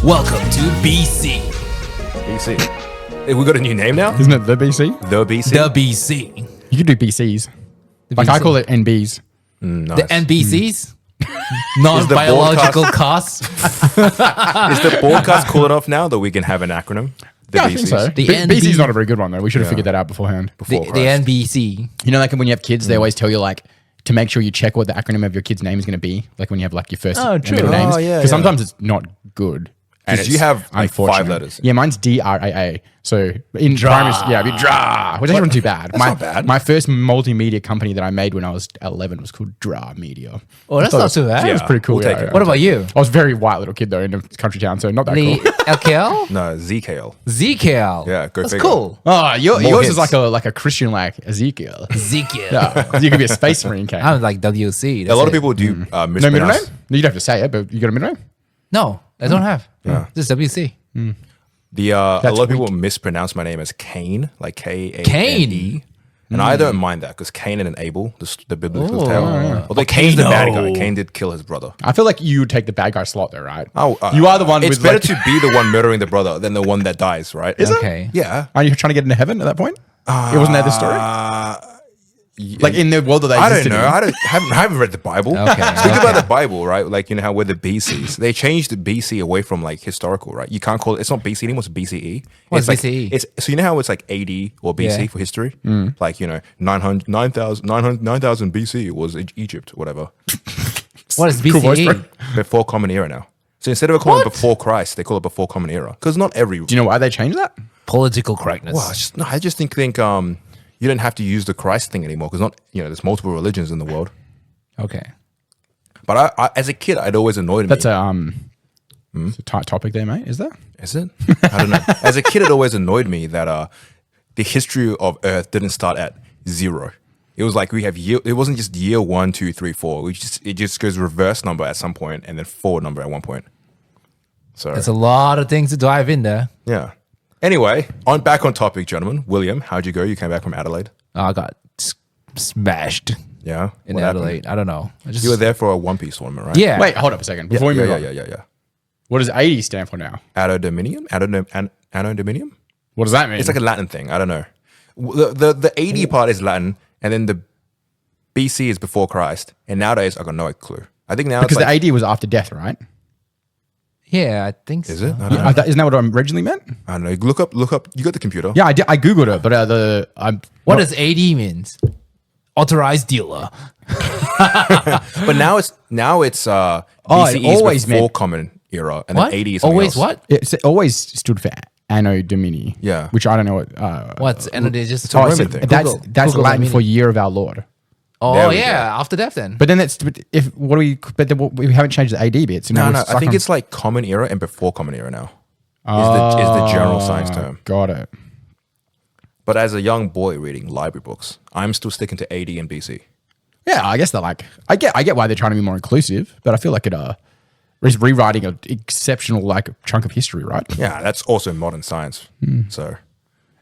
Welcome to BC. BC. Hey, we got a new name now? Isn't it the BC? The BC? The BC. You could do BCs. The Like BC. I call it NBs. Nice. The NBCs? Non-biological costs? Is the broadcast cool enough now that we can have an acronym? The Yeah, I think so. The BC's NB not a very good one though. We should have figured that out beforehand. The NBC. You know, like when you have kids, they always tell you like to make sure you check what the acronym of your kid's name is going to be. Like when you have like your first and true. middle names. Oh, yeah, Because yeah. sometimes it's not good. And 'Cause you have, like, 5 unfortunate. letters. Yeah, mine's DRAA. So in primary, yeah, it'd be DRA, which isn't too bad. That's not bad. My first multimedia company that I made when I was 11 was called DRA Media. Oh, that's not too bad. It was pretty cool. We'll take it. What about you? I was a very white little kid though in a country town, so not that The cool. LKL? No, ZKL. ZKL. Yeah, go That's figure. cool. Oh, yours is hits. like a Christian like Ezekiel. ZKL. Yeah, you could be a space marine. King. I'm like WC. A lot of people do No middle name? mispronounce. You don't have to say it, but you got a middle name? No, I don't have. Just WC. A lot That's of people mispronounce my name as Cain, like K-A-N-E. Cain. And I don't mind that because Cain and Abel, the biblical Oh, tale. yeah. Although Cain's the bad Volcano. guy. Cain did kill his brother. I feel like you would take the bad guy slot though, right? Oh, you are the one It's with better like, to be the one murdering the brother than the one that dies, right? Is it? Okay. Yeah. Are you trying to get into heaven at that point? It wasn't that the story? Like in the world that they I don't existed know. in. I haven't read the Bible. Okay, Think okay. about the Bible, right? Like, you know how we're the BCs. They changed the BC away from like historical, right? You can't call it. It's not BC anymore. It's BCE. What's it's BCE? Like, it's so you know how it's like AD or BC Yeah. for history. Like 9,000 BC was Egypt, whatever. What is Cool voice, BCE? bro. Before Common Era now. So instead of calling it What? before Christ, they call it before Common Era because not every. Do you know why they changed that? Political correctness. Well, I just think you don't have to use the Christ thing anymore because there's multiple religions in the world. Okay. But I as a kid, I'd always annoyed me. That's it's a tight topic there, mate. Is there? Is it? I don't know. As a kid, it always annoyed me that the history of Earth didn't start at 0. It was like we have year. It wasn't just year 1, 2, 3, 4. It just goes reverse number at some point and then forward number at one point. So There's a lot of things to dive in there. yeah. Anyway, back on topic, gentlemen. William, how'd you go? You came back from Adelaide. I got smashed Yeah. in What happened? Adelaide. I don't know. You were there for a One Piece tournament, right? Yeah. Wait, hold up a second. Before we move on, Yeah. what does 80 stand for now? Adodominium? Adodominium? What does that mean? It's like a Latin thing. I don't know. The AD part is Latin, and then the BC is before Christ. And nowadays, I got no clue. I think now because it's like, the AD was after death, right? Yeah, I think so. is it? I don't know. Isn't that what I originally meant? I don't know. Look up. You got the computer. Yeah, I did. I googled it, but What does AD means? Authorized dealer. But now it's BCE it always is before meant- Common Era, and What? then AD is something Always else. what? it always stood for Anno Domini. Yeah. which I don't know what. What's and it is just a Oh, Roman so thing. that's Google Latin Domini. for Year of Our Lord. There Oh we yeah, after death then. But then we haven't changed the AD bit. So now No, we're no. I stuck think on- it's like Common Era and before Common Era now. Is the general science term. Got it. But as a young boy reading library books, I'm still sticking to AD and BC. Yeah, I guess they're like I get why they're trying to be more inclusive, but I feel like it's rewriting an exceptional like chunk of history, right? Yeah, that's also modern science. So,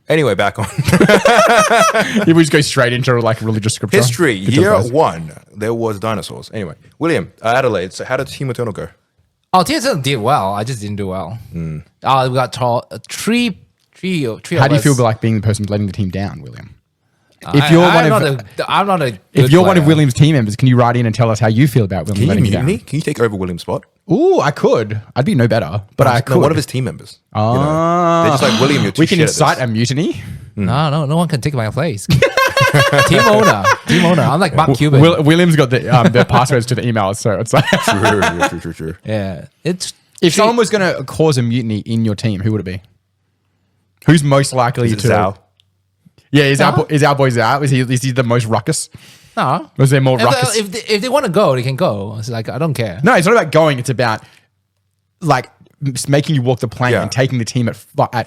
anyway, back on If we just go straight into like religious scripture. history. Good job, Year guys. 1, there was dinosaurs. Anyway, William, Adelaide. So, how did Team Eternal go? Oh, TSM did well. I just didn't do well. We got three. How do you feel like being the person letting the team down, William? If I'm not a. if good you're one of player. William's team members, can you write in and tell us how you feel about William Can you letting you mutiny? down? Can you take over William's spot? Ooh, I could. I'd be no better, but I could. No, one of his team members. They're just like, William, you're too we can shit at this." incite a mutiny. No one can take my place. Team owner. I'm like Mark Cuban. William's got the passwords to the emails, so it's like True. Yeah, it's if someone was going to cause a mutiny in your team, who would it be? Who's most likely Is it to? Zhao? Yeah, is Zhao? our boy Zhao? Is he the most ruckus? no. Was there more ruckus? If they want to go, they can go. It's like I don't care. No, it's not about going. It's about like making you walk the plank Yeah. and taking the team at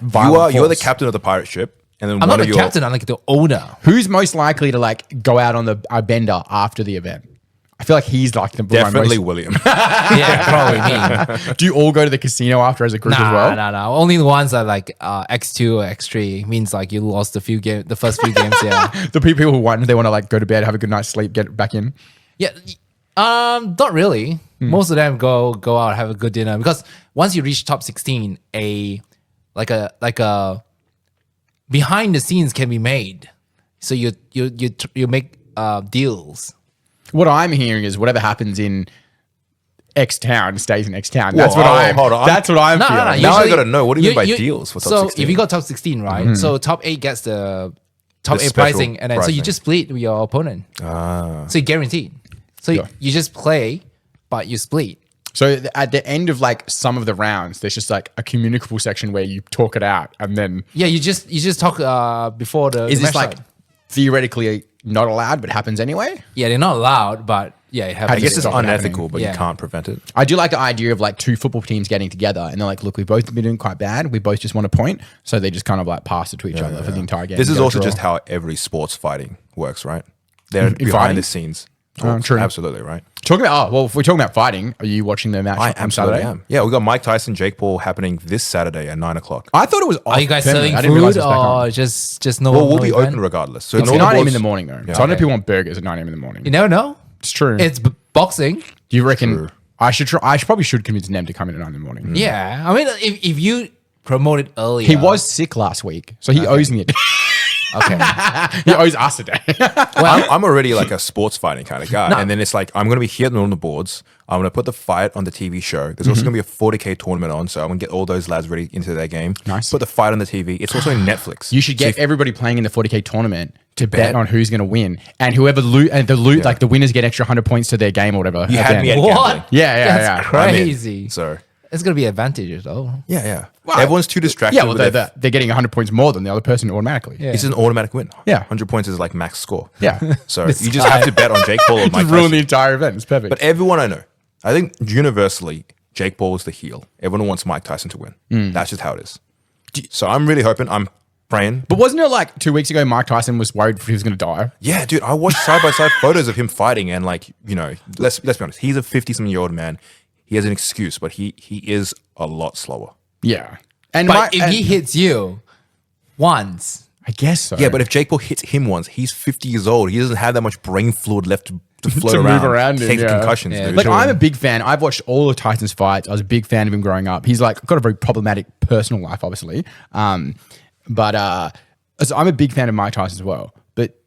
violent You're the force. captain of the pirate ship, and then I'm one not of the your captain. I'm like the owner. Who's most likely to like go out on a bender after the event? I feel like he's like the definitely most. William. Yeah, probably me. Do you all go to the casino after as a group as well? No. Only the ones that like X2 or X3 means like you lost the first few games. Yeah, The people who won, they want to like go to bed, have a good night's sleep, get back in. yeah. Not really. Most of them go out have a good dinner because once you reach top 16, like a behind the scenes can be made. So you make deals. What I'm hearing is whatever happens in X town stays in X town. That's what I'm. hold on. That's what I'm feeling. Now I Usually- gotta know, what do you mean by deals for top so 16? if you got top 16, right? So top 8 gets the top The 8 special pricing, and then so you pricing. just split with your opponent. So you're guaranteed. So you just play, but you split. So at the end of like some of the rounds, there's just like a communicable section where you talk it out, and then Yeah, you just talk before the is match this like start. theoretically not allowed but happens anyway? Yeah, they're not allowed, but yeah, it I happens. guess it's stop it unethical, happening. but Yeah. you can't prevent it. I do like the idea of like 2 football teams getting together and they're like, look, we've both been doing quite bad. We both just want a point. So they just kind of like pass it to each other for the entire game. This is Get a also draw. just how every sports fighting works, right? They're fighting? behind the scenes. talks. true. Absolutely, right? Talking about, if we're talking about fighting, are you watching the match I on absolutely Saturday? am. Yeah, we got Mike Tyson, Jake Paul happening this Saturday at 9 o'clock. I thought it was Are you guys off-premise. selling I didn't realize food it was back on. or just no? Well, we'll no be event? open regardless. So It's normal 9 a.m. boards- in the morning though. Yeah. So I know Okay. people want burgers at 9 a.m. in the morning. You never know. It's true. It's boxing. Do you reckon True. I should try? I probably should convince Nem to come in at 9 in the morning. Yeah, I mean, if you promote it earlier, He was sick last week, so he owes me a day. okay. He owes us a day. I'm already like a sports fighting kind of guy. And then it's like, I'm going to be here on the boards. I'm going to put the fight on the TV show. There's also going to be a 40K tournament on. So I'm going to get all those lads ready into their game. Nice. Put the fight on the TV. It's also in Netflix. You should get everybody playing in the 40K tournament to bet on who's going to win, and whoever like the winners get extra 100 points to their game or whatever. You at had the me end. at gambling. What? Yeah, That's yeah. I'm in. crazy. So, It's gonna be advantages though. yeah. Everyone's too distracted. Yeah, well, with they're getting 100 points more than the other person automatically. Yeah. It's an automatic win. Yeah. 100 points is like max score. Yeah. So you just have to bet on Jake Paul or Mike Just ruin Tyson. the entire event. It's perfect. But everyone I know, I think universally, Jake Paul is the heel. Everyone wants Mike Tyson to win. That's just how it is. So I'm really hoping, I'm praying. But wasn't it like 2 weeks ago, Mike Tyson was worried he was going to die? Yeah, dude, I watched side-by-side photos of him fighting and like, let's be honest, he's a 50-something-year-old man. He has an excuse, but he is a lot slower. Yeah. And But if he hits you once, I guess so. Yeah, but if Jake Paul hits him once, he's 50 years old. He doesn't have that much brain fluid left to float To around. move around in, Take yeah. concussions, Yeah, dude. Like, I'm a big fan. I've watched all of Tyson's fights. I was a big fan of him growing up. He's like got a very problematic personal life, obviously. So I'm a big fan of Mike Tyson as well. But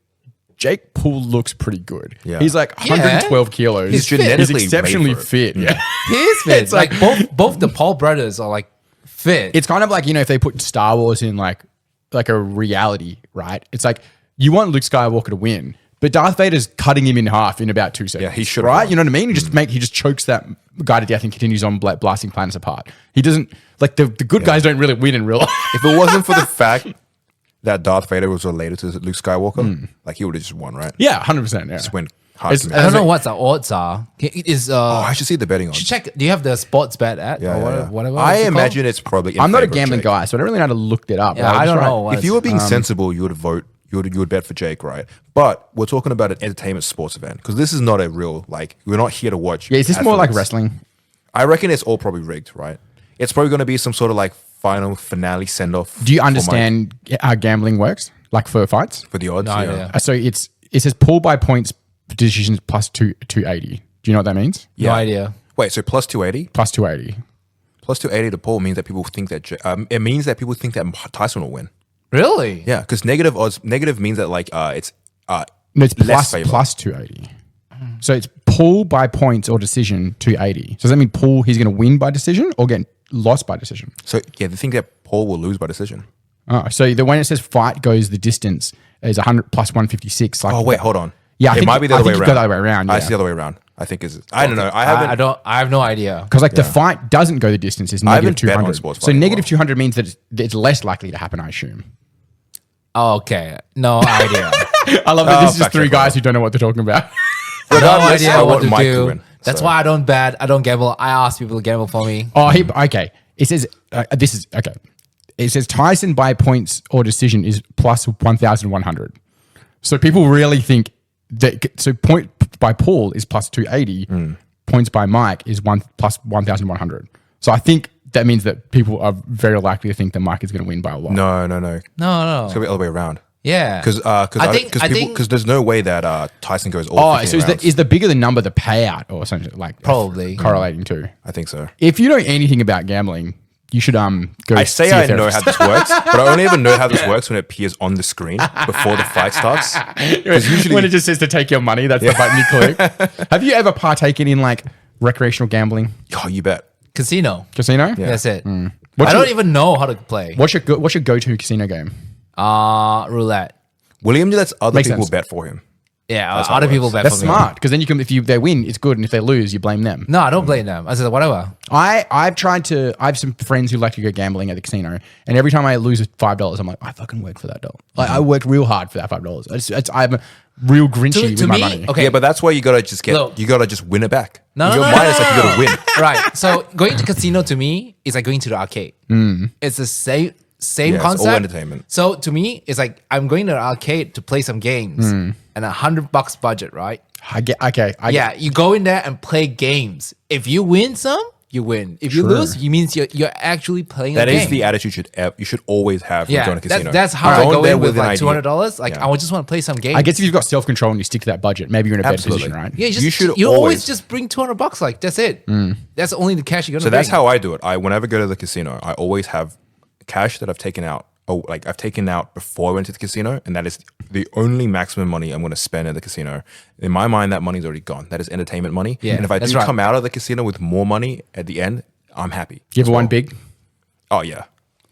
Jake Paul looks pretty good. Yeah. He's like 112 kilos. He's genetically He's exceptionally made for it. fit. Yeah. he is fit. It's like, like- both the Paul brothers are like fit. It's kind of like, if they put Star Wars in like a reality, right? It's like you want Luke Skywalker to win, but Darth Vader's cutting him in half in about 2 seconds. Yeah, he should've right? won. You know what I mean? He just chokes that guy to death and continues on blasting planets apart. He doesn't like the good guys don't really win in real life. If it wasn't for the fact that Darth Vader was related to Luke Skywalker, like he would have just won, right? Yeah, 100%. Yeah. Just went hard It's- to me. I don't know what the odds are. Is I should see the betting on. check. Do you have the sports bet at Yeah, or yeah, yeah. whatever? I it's called? imagine it's probably. In I'm not a favor of gambling Jake. guy, so I don't really know how to look that up. Yeah, but I just don't try- know. what If you were being it's- sensible, you would vote. You would bet for Jake, right? But we're talking about an entertainment sports event because this is not a real we're not here to watch. Yeah, is this more like athletes. wrestling? I reckon it's all probably rigged, right? It's probably going to be some sort of like final finale send off. Do you understand how gambling works? Like for fights? for the odds? No yeah. idea. So it says pull by points decisions plus 280. Do you know what that means? No idea. Wait, so plus 280? Plus 280. Plus 280 to Paul means that people think that it means that people think that Tyson will win. Really? Yeah, because negative odds. Negative means that like it's No, it's less favor. plus 280. So it's pull by points or decision 280. So does that mean pull he's going to win by decision or get lost by decision? So yeah, they think that Paul will lose by decision. Oh, so when it says fight goes the distance is 100 plus 156. Like Oh wait, hold on. Yeah, I it think- might be the I other way think around. you got the other way around, I yeah. see the other way around. I think is. I don't know. I haven't. I have no idea. Because the fight doesn't go the distance is negative haven't bet on 200. sports So fighting negative well. 200 means that it's less likely to happen, I assume. Oh, okay. No idea. I love that this is just fact three check, guys who don't know what they're talking about. no Regardless, idea I what want to Mike to do. win, That's so. why I don't bet. I don't gamble. I ask people to gamble for me. Oh, okay. It says this is okay. It says Tyson by points or decision is plus 1,100. So people really think that. So point by Paul is plus 280. Points by Mike is plus 1,100. So I think that means that people are very likely to think that Mike is going to win by a lot. No. No. It's gonna be the other way around. Yeah. Because there's no way that Tyson goes all. Oh, 15 so rounds. is the bigger the number the payout or something like Probably. correlating to? I think so. If you know anything about gambling, you should go. I say see a I know how therapist. this works, but I only ever know how this works when it appears on the screen before the fight starts. Because usually, when it just says to take your money, that's the button you click. Have you ever partaken in like recreational gambling, oh, you bet. Casino. casino? That's it. What's I don't your- even know how to play. What's your go-to casino game? Roulette. William lets other Makes people sense. bet for him. Yeah, That's how other it people works. bet That's for me. smart because then you can if they win, it's good, and if they lose, you blame them. No, I don't blame them. I said whatever. I have some friends who like to go gambling at the casino, and every time I lose $5, I'm like, I fucking worked for that dollar. Like I worked real hard for that $5. I'm real grinchy To with my me, money. okay. Yeah, but that's why you gotta just Look. win it back. No, In no, your no, mind, no, it's like you gotta win. Right. So going to casino to me is like going to the arcade. It's the same Yeah, it's all concept. entertainment. So to me, it's like I'm going to the arcade to play some games and $100 budget, right? I get okay. Yeah, you go in there and play games. If you win some, you win. If you Sure. lose, it means you're actually playing That a is game. the attitude you should always have when Yeah, going to casino. that's how I Go go there in with an like idea. $200. Like Yeah. I just want to play some games. I guess if you've got self-control and you stick to that budget, maybe you're in a better Absolutely. position, right? Yeah, You should you always always- just bring $200. Like that's it. That's only the cash you're gonna. So that's bring. how I do it. I whenever I go to the casino, I always have cash that I've taken out. Oh, like I've taken out before I went to the casino, and that is the only maximum money I'm going to spend at the casino. In my mind, that money's already gone. That is entertainment money. Yeah, and if I that's do right. come out of the casino with more money at the end, I'm happy. You ever as won well. big? Oh yeah,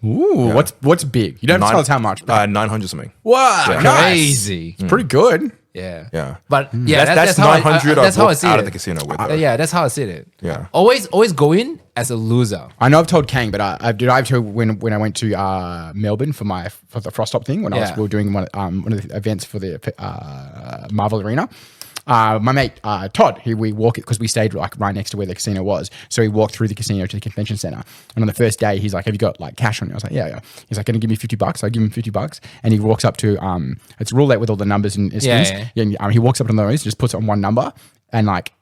Ooh, what's big? You don't have to tell us how much. 900 something. Wow, nice. Crazy. It's pretty good. Yeah. Yeah. But yeah, that's how I 900 that's I've how I walked see out it. of the casino with. though. Yeah, that's how I see it. Yeah. Always go in as a loser. I know I've told Kang, but I've told when I went to Melbourne for the Frost Top thing when Yeah. we were doing one of the events for the Marvel Arena. My mate Todd, we walk it because we stayed like right next to where the casino was. So we walked through the casino to the convention center. And on the first day, he's like, "Have you got like cash on you?" I was like, "Yeah." He's like, "Can you give me $50?" So I give him $50, and he walks up to it's roulette with all the numbers and spins. Yeah. And, he walks up to those, just puts it on one number, and like.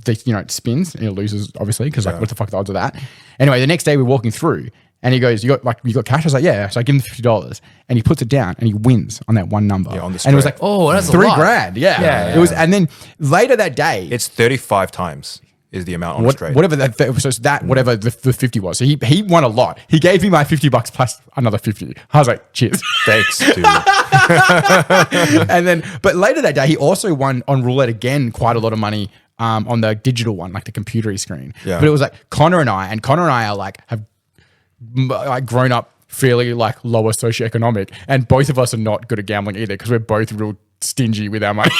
It spins and it loses obviously because like what the fuck are the odds of that? Anyway, the next day we're walking through and he goes, "You got cash?" I was like, "Yeah." So I give him the $50 and he puts it down and he wins on that one number. Yeah, on the and it was like, straight. Oh, that's a $3 lot. grand. Yeah. Yeah, It was, and then later that day, It's 35 times is the amount on a straight. whatever so it's that whatever the 50 was. So he won a lot. He gave me my $50 plus another 50. I was like, cheers. Thanks, dude. And then, but later that day, he also won on roulette again quite a lot of money on the digital one, like the computery screen. Yeah. But it was like Connor and I are like have like grown up fairly like lower socioeconomic, and both of us are not good at gambling either because we're both real stingy with our money.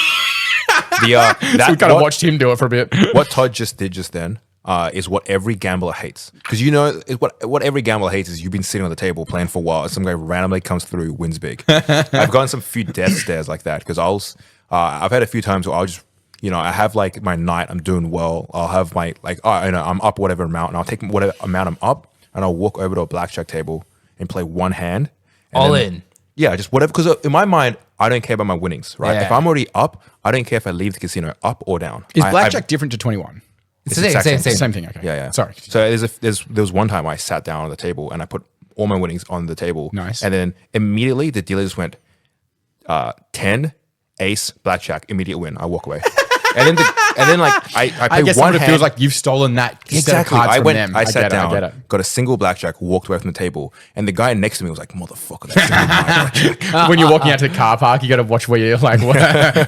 So we kind of watched him do it for a bit. What Todd just did just then is what every gambler hates. Because what every gambler hates is you've been sitting on the table playing for a while and some guy randomly comes through, wins big. I've gotten some few death stares like that because I've had a few times where I'll just, I have like my night, I'm doing well. I'll have my I'm up whatever amount and I'll take whatever amount I'm up and I'll walk over to a blackjack table and play one hand. And All then- in. Yeah, just whatever. Because in my mind, I don't care about my winnings, right? Yeah. If I'm already up, I don't care if I leave the casino up or down. Is I- blackjack different to 21? It's the the exact same. Same thing. Okay. Yeah. Sorry. So there was one time I sat down on the table and I put all my winnings on the table. Nice. And then immediately the dealer just went 10, ace, blackjack, immediate win. I walk away. and then like I I pay guess one it hand. feels like you've stolen that set of Exactly. cards I from went. them. I sat down, I get it. got a single blackjack, walked away from the table, and the guy next to me was like, "Motherfucker, that's my blackjack." When you're walking out to the car park, you got to watch where you're like,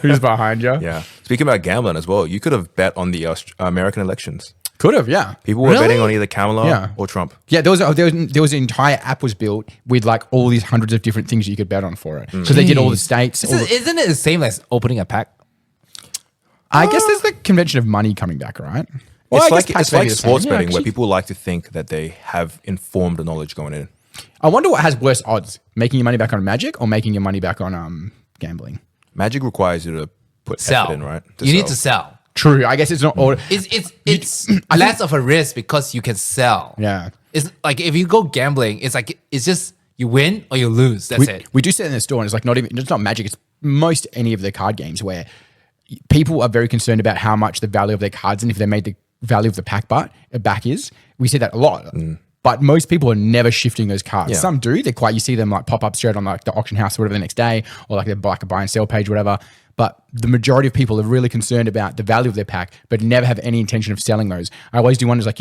who's behind you. Yeah. Speaking about gambling as well, you could have bet on the American elections. Could have, yeah. People were Really? betting on either Kamala Yeah. or Trump. Yeah, there was an entire app was built with like all these hundreds of different things you could bet on for it. So they did all the states. all the- Isn't it the same as opening a pack? I guess there's the convention of money coming back, right? Well, I guess It's like Tasmania's the sports same. Yeah, betting where actually. people like to think that they have informed knowledge going in. I wonder what has worse odds: making your money back on Magic or making your money back on gambling. Magic requires you to put Sell. effort in, right? You need to sell. True. I guess it's not all. It's less of a risk because you can sell. Yeah. It's like if you go gambling, it's just you win or you lose. That's it. We do sit in the store and it's like it's not Magic. It's most any of the card games where people are very concerned about how much the value of their cards and if they made the value of the pack back is. We see that a lot. But most people are never shifting those cards. Yeah. Some do. You see them like pop up straight on like the auction house or whatever the next day, or like they're like a buy and sell page or whatever. But the majority of people are really concerned about the value of their pack, but never have any intention of selling those. I always do wonders like,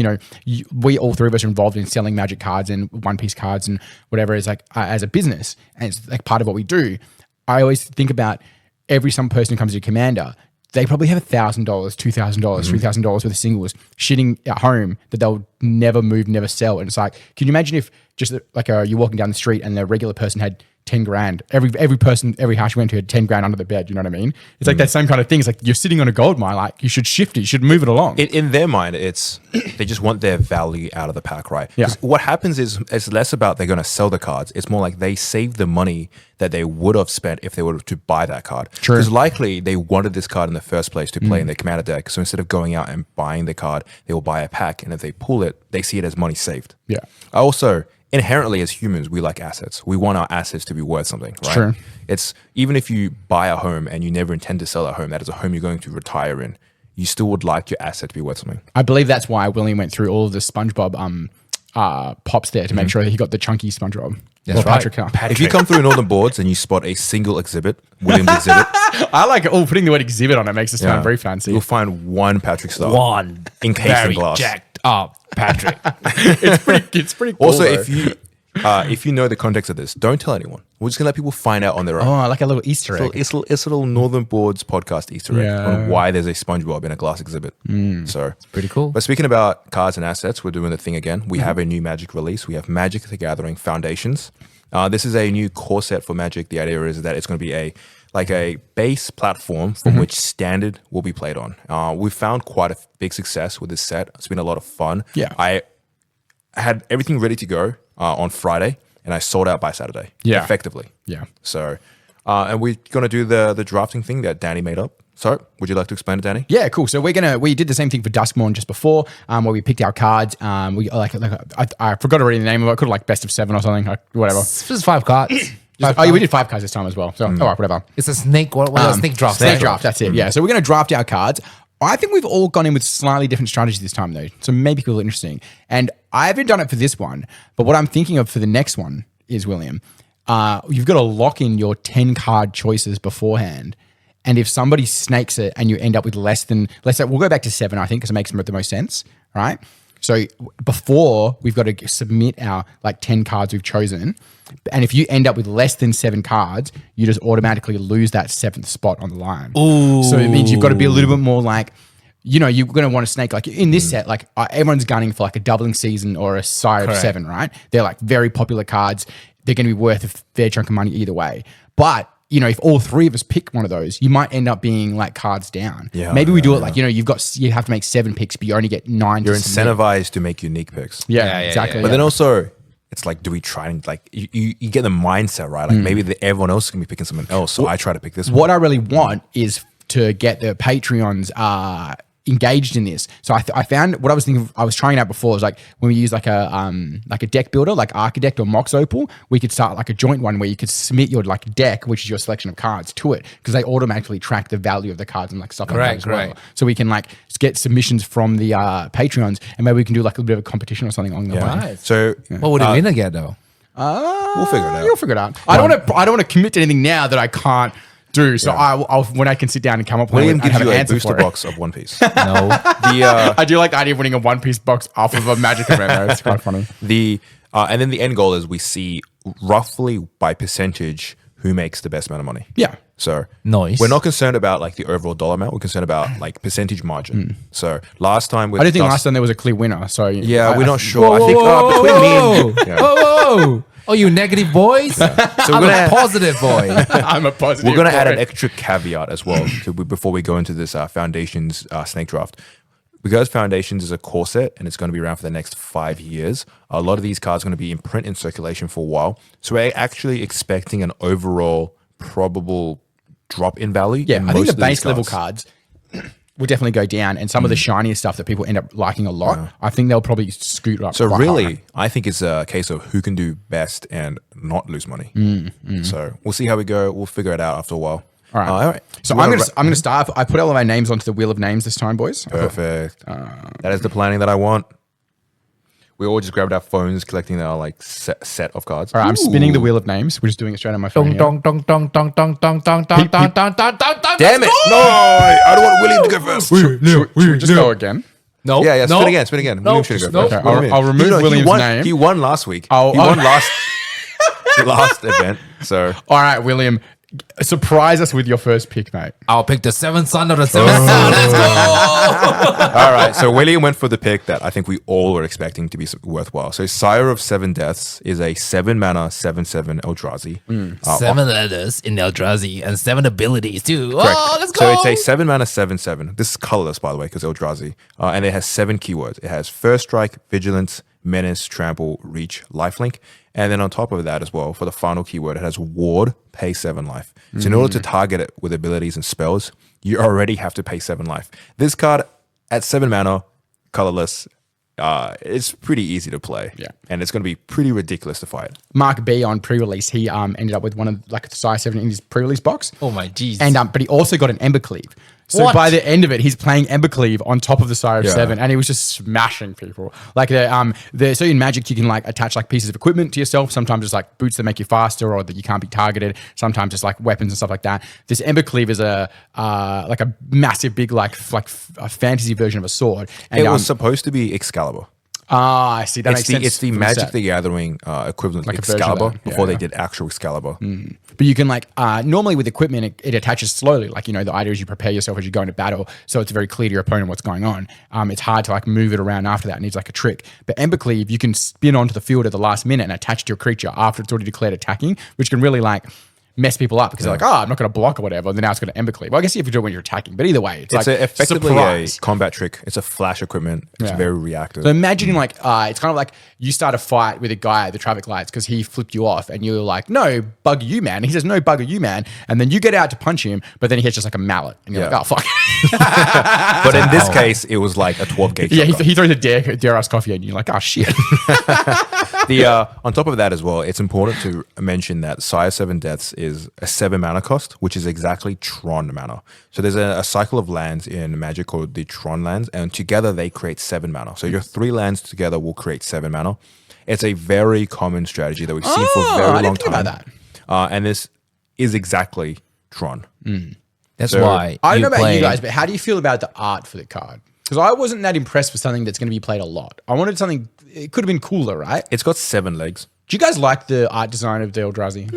we all three of us are involved in selling Magic cards and One Piece cards and whatever is like as a business. And it's like part of what we do. I always think about some person who comes to Commander, they probably have $1,000, $2,000, $3,000 worth of singles shitting at home that they'll never move, never sell. And it's like, can you imagine if just like you're walking down the street and the regular person had 10 grand. Every person, every house you went to had 10 grand under the bed. You know what I mean? It's like that same kind of thing. It's like you're sitting on a gold mine. Like you should shift it. You should move it along. In their mind, it's they just want their value out of the pack, right? Yeah. What happens is it's less about they're going to sell the cards. It's more like they save the money that they would have spent if they were to buy that card. True. Because likely they wanted this card in the first place to play in their commander deck. So instead of going out and buying the card, they will buy a pack. And if they pull it, they see it as money saved. Yeah. Also, inherently as humans, we like assets. We want our assets to be worth something, right? Sure. It's even if you buy a home and you never intend to sell that home, that is a home you're going to retire in. You still would like your asset to be worth something. I believe that's why William went through all of the SpongeBob pops there to make sure that he got the chunky SpongeBob. That's right. If you come through Northern Boards and you spot a single exhibit, William's exhibit, I like it. Oh, putting the word exhibit on it makes it sound very fancy. you'll find one Patrick Star. One encased in very glass. jacked up Patrick. It's pretty cool. Also, though. if you know the context of this, don't tell anyone. We're just gonna let people find out on their own. Oh, like a little Easter egg. It's a little Northern Boards podcast Easter egg Yeah. on why there's a SpongeBob in a glass exhibit. So Pretty cool. But speaking about cards and assets, we're doing the thing again. We have a new Magic release. We have Magic the Gathering Foundations. This is a new core set for Magic. The idea is that it's going to be a base platform from which Standard will be played on. We've found quite a big success with this set. It's been a lot of fun. Yeah. I had everything ready to go on Friday, and I sold out by Saturday. Yeah. Effectively. Yeah. So, and we're going to do the drafting thing that Danny made up. So, would you like to explain it, Danny? Yeah, cool. So we did the same thing for Duskmorn just before, where we picked our cards. We I forgot already the name of it. I could have like best of 7 or something, like whatever. It's just 5 cards. We did 5 cards this time as well. So all right, whatever. It's a snake. What a snake draft? Snake draft. That's it. Yeah. So we're going to draft our cards. I think we've all gone in with slightly different strategies this time, though. So maybe it'll be interesting. And I haven't done it for this one, but what I'm thinking of for the next one is, William, you've got to lock in your 10 card choices beforehand. And if somebody snakes it and you end up with less than, let's say, we'll go back to 7, I think, because it makes the most sense, right? So before, we've got to submit our 10 cards we've chosen. And if you end up with less than 7 cards, you just automatically lose that 7th spot on the line. Ooh. So it means you've got to be a little bit more you're going to want to snake, in this set, everyone's gunning for a doubling season or a Sire of Correct. 7, right? They're very popular cards. They're going to be worth a fair chunk of money either way. But if all 3 of us pick one of those, you might end up being cards down. Yeah, Maybe we do it you have to make 7 picks, but you only get 9. You're to submit. incentivized to make unique picks. Yeah, exactly. But then also, it's do we try and you get the mindset right? Maybe everyone else can be picking something else, so I try to pick this one. What I really want is to get the Patreons engaged in this. So I found what I was thinking. I was trying it out before. It was when we use a deck builder, like Architect or Mox Opal, we could start a joint one where you could submit your deck, which is your selection of cards, to it, because they automatically track the value of the cards and stuff like that as well. Right. So we can get submissions from the Patreons, and maybe we can do a little bit of a competition or something along the way. Nice. So What would the winner get though? we'll figure it out. You'll figure it out. I don't want to commit to anything now that I can't do. So I'll when I can sit down and come up with William it, I gives have you an a answer booster for it. box of One Piece. No. I do like the idea of winning a One Piece box off of a Magic event, though. It's quite funny. And then the end goal is we see roughly by percentage who makes the best amount of money. Yeah. So Nice. we're not concerned about the overall dollar amount. We're concerned about percentage margin. So last time with I don't think Dust- last time there was a clear winner. So Yeah, we're not sure. Whoa, I think whoa, between me and whoa, yeah. whoa. Oh, you negative boys? So I'm we're a gonna positive boy. I'm a positive. we're gonna add an boy. extra caveat as well before we go into this Foundations snake draft. Because Foundations is a core set and it's going to be around for the next 5 years, a lot of these cards are going to be in print in circulation for a while. So we're actually expecting an overall probable drop in value. Yeah, in I think most the of these base level cards will definitely go down, and some of the shinier stuff that people end up liking a lot, I think they'll probably scoot up. So quite really, high. I think it's a case of who can do best and not lose money. So we'll see how we go. We'll figure it out after a while. All right. All right. So You I'm wanna gonna start. I put all of our names onto the wheel of names this time, boys. Perfect. That is the planning that I want. We all just grabbed our phones, collecting our like set of cards. All right, I'm spinning the wheel of names. We're just doing it straight on my phone. Dong dong dong dong dong dong dong dong dong dong dong dong dong. Damn it! No, I don't want William to go first. Should we just go again? No. Yeah, no. spin again. No. William should go No. first. Okay, What do you mean? I'll remove William's name. He won last week. Oh, he won last event. So All right, William, surprise us with your first pick, mate. I'll pick the seventh son of the seventh son. Let's go. all right. So William went for the pick that I think we all were expecting to be worthwhile. So Sire of Seven Deaths is a 7-mana 7/7 Eldrazi. 7 letters in Eldrazi and 7 abilities too. Correct. Oh, let's So go. it's a 7-mana 7/7. This is colorless, by the way, because Eldrazi. And it has 7 keywords. It has First Strike, Vigilance, Menace, Trample, Reach, Lifelink. And then on top of that as well, for the final keyword, it has Ward, pay 7 life. So in order to target it with abilities and spells, you already have to pay 7 life. This card at 7 mana, colorless, it's pretty easy to play. Yeah. And it's going to be pretty ridiculous to fight. Mark B on pre-release, he ended up with one of like the size 7 in his pre-release box. Oh my jeez. And but he also got an Embercleave. So What? by the end of it, he's playing Embercleave on top of the Sire of Yeah. 7, and he was just smashing people. Like so in Magic, you can like attach like pieces of equipment to yourself. Sometimes it's like boots that make you faster, or that you can't be targeted. Sometimes it's like weapons and stuff like that. This Embercleave is a like a massive, big like a fantasy version of a sword. And It was supposed to be Excalibur. I see. That It's makes the, sense. it's the for Magic set. the Gathering equivalent Like of a version of Excalibur that. before Yeah. they did actual Excalibur. But you can like normally with equipment, it attaches slowly. Like, you know, the idea is you prepare yourself as you go into battle, so it's very clear to your opponent what's going on. It's hard to like move it around after that. It needs like a trick. But Embercleave, you can spin onto the field at the last minute and attach to your creature after it's already declared attacking, which can really like mess people up because they're like, oh, I'm not going to block or whatever. And then now it's going to Embercleave. Well, I guess you have to do it when you're attacking. But either way, it's like effectively surprise. a combat trick. It's a flash equipment. It's Yeah. very reactive. So imagining like, it's kind of like you start a fight with a guy at the traffic lights because he flipped you off and you're like, no, bugger you, man. And he says, no, bugger you, man. And then you get out to punch him, but then he hits just like a mallet. And you're Yeah. like, oh, fuck. But in this case, it was like a 12 gauge. Yeah, shotgun. he throws a dare us coffee and you're like, oh, shit. On top of that as well, it's important to mention that Sire 7 Deaths is a 7 mana cost, which is exactly Tron mana. So there's a cycle of lands in Magic called the Tron lands, and together they create 7 mana. So your 3 lands together will create 7 mana. It's a very common strategy that we've seen for a very I long didn't think time. about that. And this is exactly Tron. That's So- why I don't know about play, you guys, but how do you feel about the art for the card? Because I wasn't that impressed with something that's going to be played a lot. I wanted something, it could have been cooler, right? It's got 7 legs. Do you guys like the art design of the Eldrazi?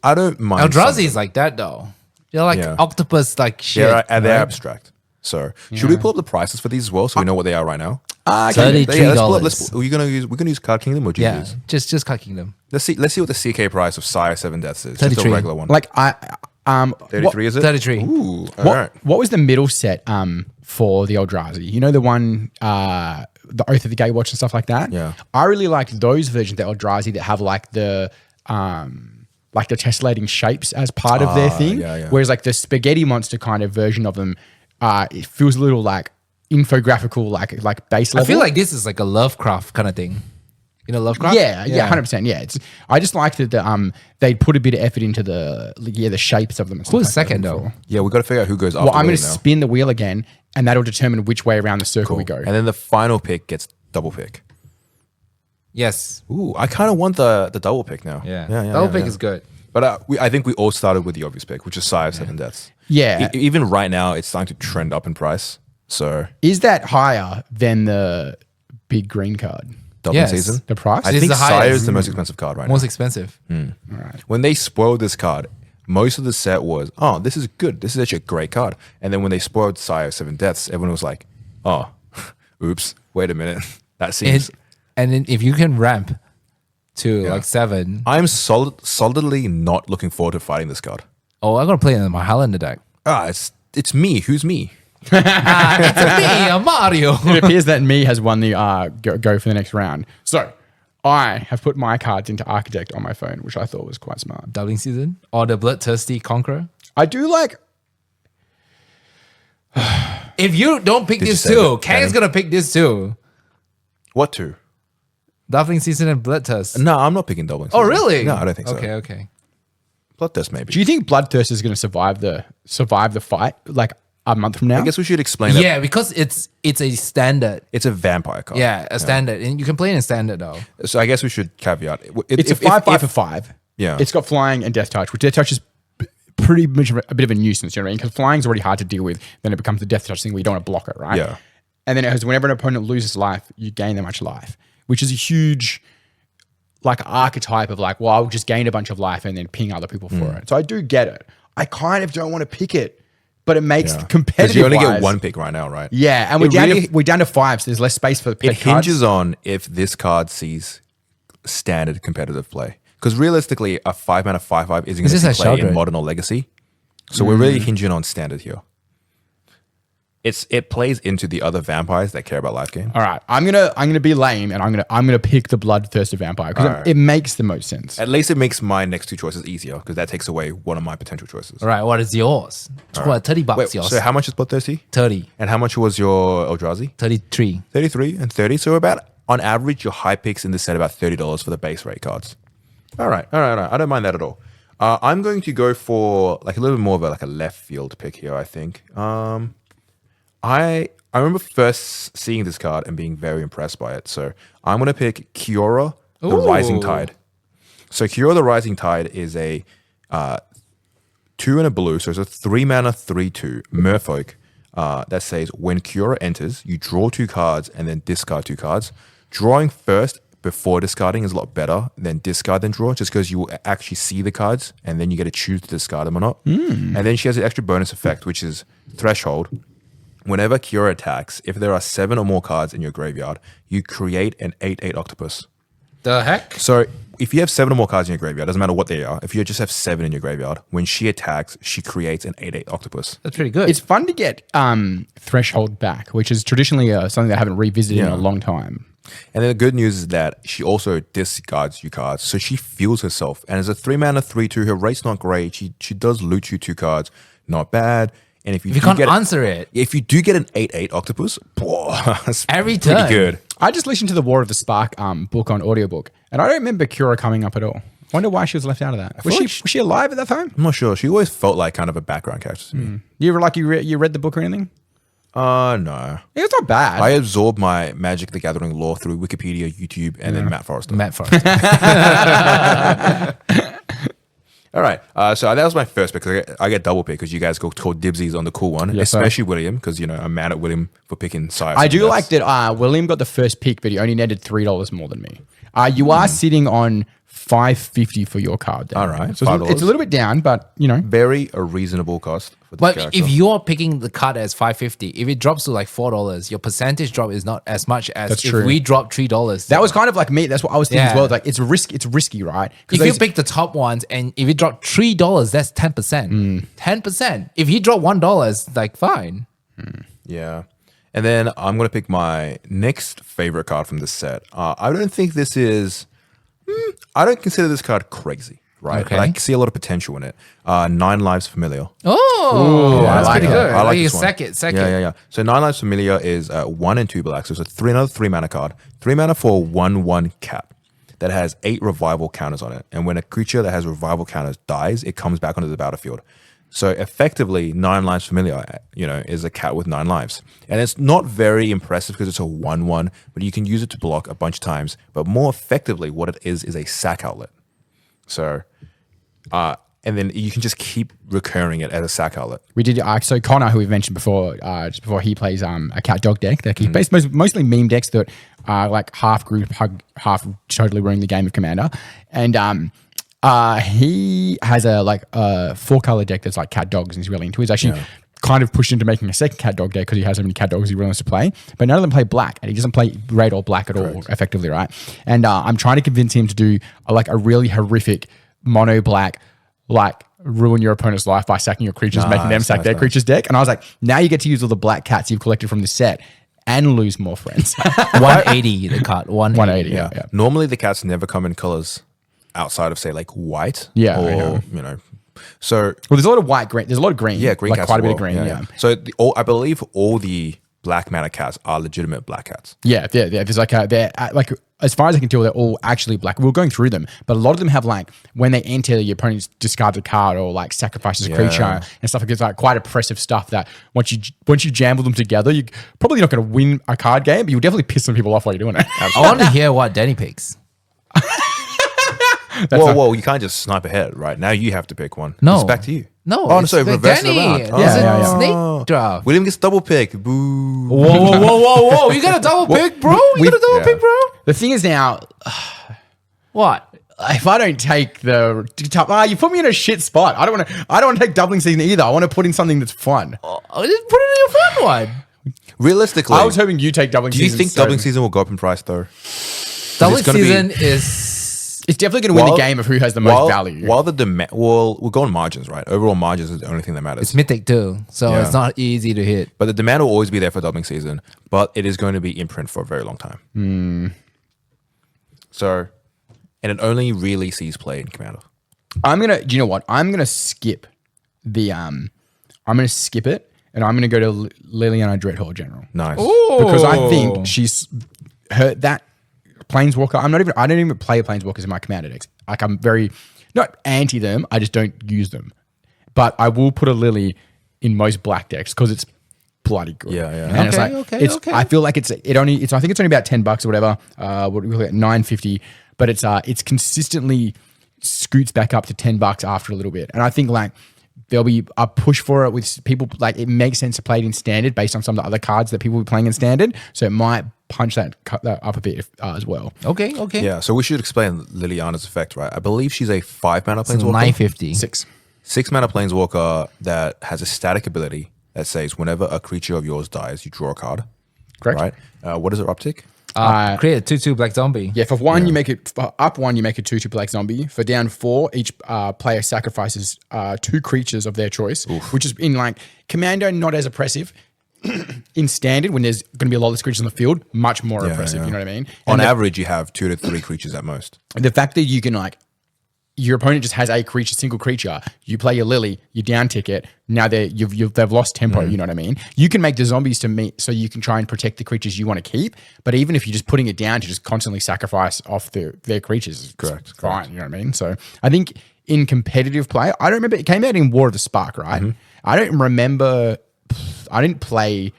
I don't mind. Eldrazi is like that though. They're like Yeah. octopus like shit. They're right? abstract. So should we pull up the prices for these as well, so we know what they are right now? $33. Yeah, let's pull up. We're gonna use Card Kingdom or Yeah, GG's? just Cut Kingdom. Let's see what the CK price of Sire 7 Deaths is. Just a 33. regular one. Like, 33 is it? 33. Ooh, all What, right. what was the middle set for the Eldrazi? You know, the one, the Oath of the Gatewatch and stuff like that? Yeah. I really liked those versions of Eldrazi that have like the tessellating shapes as part of their thing. yeah, yeah. Whereas like the spaghetti monster kind of version of them, it feels a little like infographical, like base level. I feel like this is like a Lovecraft kind of thing. You know Lovecraft? Yeah, 100%. Yeah, I just liked that they put a bit of effort into the shapes of them. and stuff Who's like that second before. though? Yeah, we got to figure out who goes after Well, I'm going William to now. spin the wheel again, and that'll determine which way around the circle we go. And then the final pick gets double pick. Yes. Ooh, I kind of want the double pick now. Yeah. yeah, Double pick yeah. is good. But I think we all started with the obvious pick, which is Sire 7 Deaths. Yeah. Even right now, it's starting to trend up in price. So Is that higher than the big green card? Dublin Yes. season. The price? I It is think the Sire highest. is the most expensive card right Most now. expensive. When they spoiled this card, most of the set was, oh, this is good. This is actually a great card. And then when they spoiled Sire 7 Deaths, everyone was like, oh, oops, wait a minute. That seems... And then if you can ramp to like 7, I'm solidly not looking forward to fighting this card. I'm gonna play it in my Highlander deck. It's me. Who's me? It's me, Mario. It appears that me has won the go for the next round. So I have put my cards into Architect on my phone, which I thought was quite smart. Doubling season or the Bloodthirsty Conqueror. I do like... If you don't pick Did you this say too, that, Kang's Danny? gonna pick this too. What two? Doubling season and Bloodthirst. No, I'm not picking Dublin. Oh really? No, I don't think so. Okay. Bloodthirst maybe. Do you think Bloodthirst is going to survive the fight? Like, a month from now. I guess we should explain that. Yeah, because it's a standard. It's a vampire card. Yeah, a standard, and you can play in standard though. So I guess we should caveat. It's a 5/5 for 5. Yeah. It's got flying and death touch, which death touch is pretty much a bit of a nuisance, you know what I mean? Because flying is already hard to deal with. Then it becomes the death touch thing where you don't want to block it, right? Yeah. And then it has whenever an opponent loses life, you gain that much life, which is a huge like archetype of like, well, I'll just gain a bunch of life and then ping other people for it. So I do get it. I kind of don't want to pick it, but it makes competitive. Because you only get one pick right now, right? Yeah, and we're down to 5, so there's less space for the pick It hinges on if this card sees standard competitive play. Because realistically, a 5-mana 5/5 isn't going this to a play Sheldred? in Modern or Legacy. So we're really hinging on standard here. It plays into the other vampires that care about life gain. All right, I'm gonna be lame, and I'm gonna pick the bloodthirsty vampire because it makes the most sense. At least it makes my next two choices easier because that takes away one of my potential choices. All right, what is yours? What, $30 Wait, yours? so how much is Bloodthirsty? 30, And how much was your Eldrazi? 33. 33 and 30. So about, on average, your high picks in this set about $30 for the base rate cards. All right. I don't mind that at all. I'm going to go for like a little bit more of a left field pick here, I think. I remember first seeing this card and being very impressed by it. So I'm going to pick Kiora, the Rising Tide. So Kiora, the Rising Tide is a 2 and a blue. So it's a 3-mana 3/2 Merfolk that says when Kiora enters, you draw 2 cards and then discard 2 cards. Drawing first before discarding is a lot better than discard then draw, just because you will actually see the cards and then you get to choose to discard them or not. And then she has an extra bonus effect, which is Threshold. Whenever Kiora attacks, if there are 7 or more cards in your graveyard, you create an 8/8 octopus. The heck? So if you have 7 or more cards in your graveyard, doesn't matter what they are, if you just have 7 in your graveyard, when she attacks, she creates an 8/8 octopus. That's pretty good. It's fun to get Threshold back, which is traditionally something I haven't revisited in a long time. And then the good news is that she also discards you cards, so she feels herself. And as a 3-mana 3/2, her rate's not great. She does loot you 2 cards, not bad. And if you can't answer it. If you do get an 8/8 octopus, that's Every pretty turn. good. I just listened to the War of the Spark book on audiobook, and I don't remember Kiora coming up at all. I wonder why she was left out of that. Was she alive at that time? I'm not sure. She always felt like kind of a background character to me. You ever you read the book or anything? No. It's not bad. I absorbed my Magic the Gathering lore through Wikipedia, YouTube, and then Matt Forrester. Matt Forrester. All right. So that was my first pick. I get double pick because you guys go called dibsies on the cool one, Yes, sir. especially William, because I'm mad at William for picking Sire. I do like that William got the first pick, but he only netted $3 more than me. You are sitting on $5.50 for your card. Then. All right, So $5. it's a little bit down, but very a reasonable cost for this But character. if you're picking the card as $5.50, if it drops to like $4, your percentage drop is not as much as That's if true. we drop $3. that was kind of like me. That's what I was thinking as Yeah. well. Like it's risky, right? If you pick the top ones and if it dropped $3, that's 10%. 10%. If you drop $1, like fine. Yeah. And then I'm going to pick my next favorite card from this set. I don't think this is... I don't consider this card crazy, right? Okay. But I see a lot of potential in it. 9 Lives Familiar. Oh, that's like pretty it. good. I like you this one. second. Yeah. So 9 Lives Familiar is 1 and 2 black. So it's another 3-mana card. 3 mana for a 1/1 cat that has 8 revival counters on it. And when a creature that has revival counters dies, it comes back onto the battlefield. So effectively, 9 Lives Familiar, is a cat with 9 lives. And it's not very impressive because it's a 1/1, but you can use it to block a bunch of times. But more effectively, what it is a sack outlet. So, and then you can just keep recurring it as a sack outlet. We did. So Connor, who we've mentioned before, just before he plays a cat dog deck. That he plays mostly meme decks that are like half group, half totally ruining the game of Commander. And he has a 4-color deck that's like cat dogs, and he's really into it. He's actually kind of pushed into making a second cat dog deck because he has so many cat dogs he really wants to play. But none of them play black, and he doesn't play red or black at all, effectively, right? And I'm trying to convince him to do a really horrific mono black, ruin your opponent's life by sacking your creatures, making them sack their creatures deck. And I was like, now you get to use all the black cats you've collected from this set and lose more friends. 180 the card. 180. 180, yeah. Normally, the cats never come in colors outside of, say, like white. Yeah, Or, So, Well, there's a lot of white, green. There's a lot of green. yeah, green cats quite a as bit of well. green. Yeah. So, I believe all the black mana cats are legitimate black cats. Yeah. There's they're as far as I can tell, they're all actually black. We were going through them, but a lot of them have like when they enter, your opponent discards a card or like sacrifices a creature and stuff like it's like quite oppressive stuff that once you jam them together, you're probably not going to win a card game, but you'll definitely piss some people off while you're doing it. I want to hear what Danny picks. Whoa, you can't just snipe ahead, right? Now you have to pick one. No. It's back to you. No, Oh, it's so the reverse it Danny. around. There's Yeah, a yeah. snake draft. William gets double pick. Boo. Whoa. You got a double pick, bro? You got a double pick, bro? The thing is now, What? if I don't take you put me in a shit spot. I don't want to take doubling season either. I want to put in something that's fun. Just put it in your fun one. Realistically, I was hoping you take doubling do season. you think doubling season will go up in price though? Double it's gonna be- season is... It's definitely going to win the game of who has the most value. While the demand, we'll go on margins, right? Overall margins is the only thing that matters. It's mythic too, so Yeah. it's not easy to hit. But the demand will always be there for doubling season, but it is going to be in print for a very long time. So, and it only really sees play in Commander. do you know what? I'm gonna skip the I'm gonna skip it and I'm gonna go to Liliana Dreadhorde General. Nice. Because I think she's that Planeswalker. I don't even play Planeswalkers in my Commander decks. Like I'm very not anti them. I just don't use them. But I will put a Lily in most black decks because it's bloody good. Yeah, yeah. And it's Okay, like okay. I feel like I think it's only about $10 or whatever. What we look at $9.50, but it's consistently scoots back up to $10 after a little bit. And I think like there'll be a push for it with people. Like it makes sense to play it in standard based on some of the other cards that people will be playing in standard. So it might punch that up a bit as well. Okay. Yeah, so we should explain Liliana's effect, right? I believe she's a 5-mana Planeswalker. 950. 6-mana Planeswalker that has a static ability that says whenever a creature of yours dies, you draw a card. Correct. Right? What is her uptick? Create a 2/2 black zombie. Yeah, for one, you make it for up one, you make a 2/2 black zombie. For down 4, each player sacrifices 2 creatures of their choice, which is in like Commander, not as oppressive. In standard, when there's going to be a lot of creatures on the field, much more oppressive. You know what I mean? On average, you have 2 to 3 creatures at most. The fact that you can like your opponent just has a single creature. You play your Lily, you down tick it. Now they've lost tempo. You know what I mean? You can make the zombies to meet, so you can try and protect the creatures you want to keep. But even if you're just putting it down to just constantly sacrifice off their creatures, it's Correct. fine. You know what I mean? So I think in competitive play, I don't remember. It came out in War of the Spark, right? I don't remember. I didn't play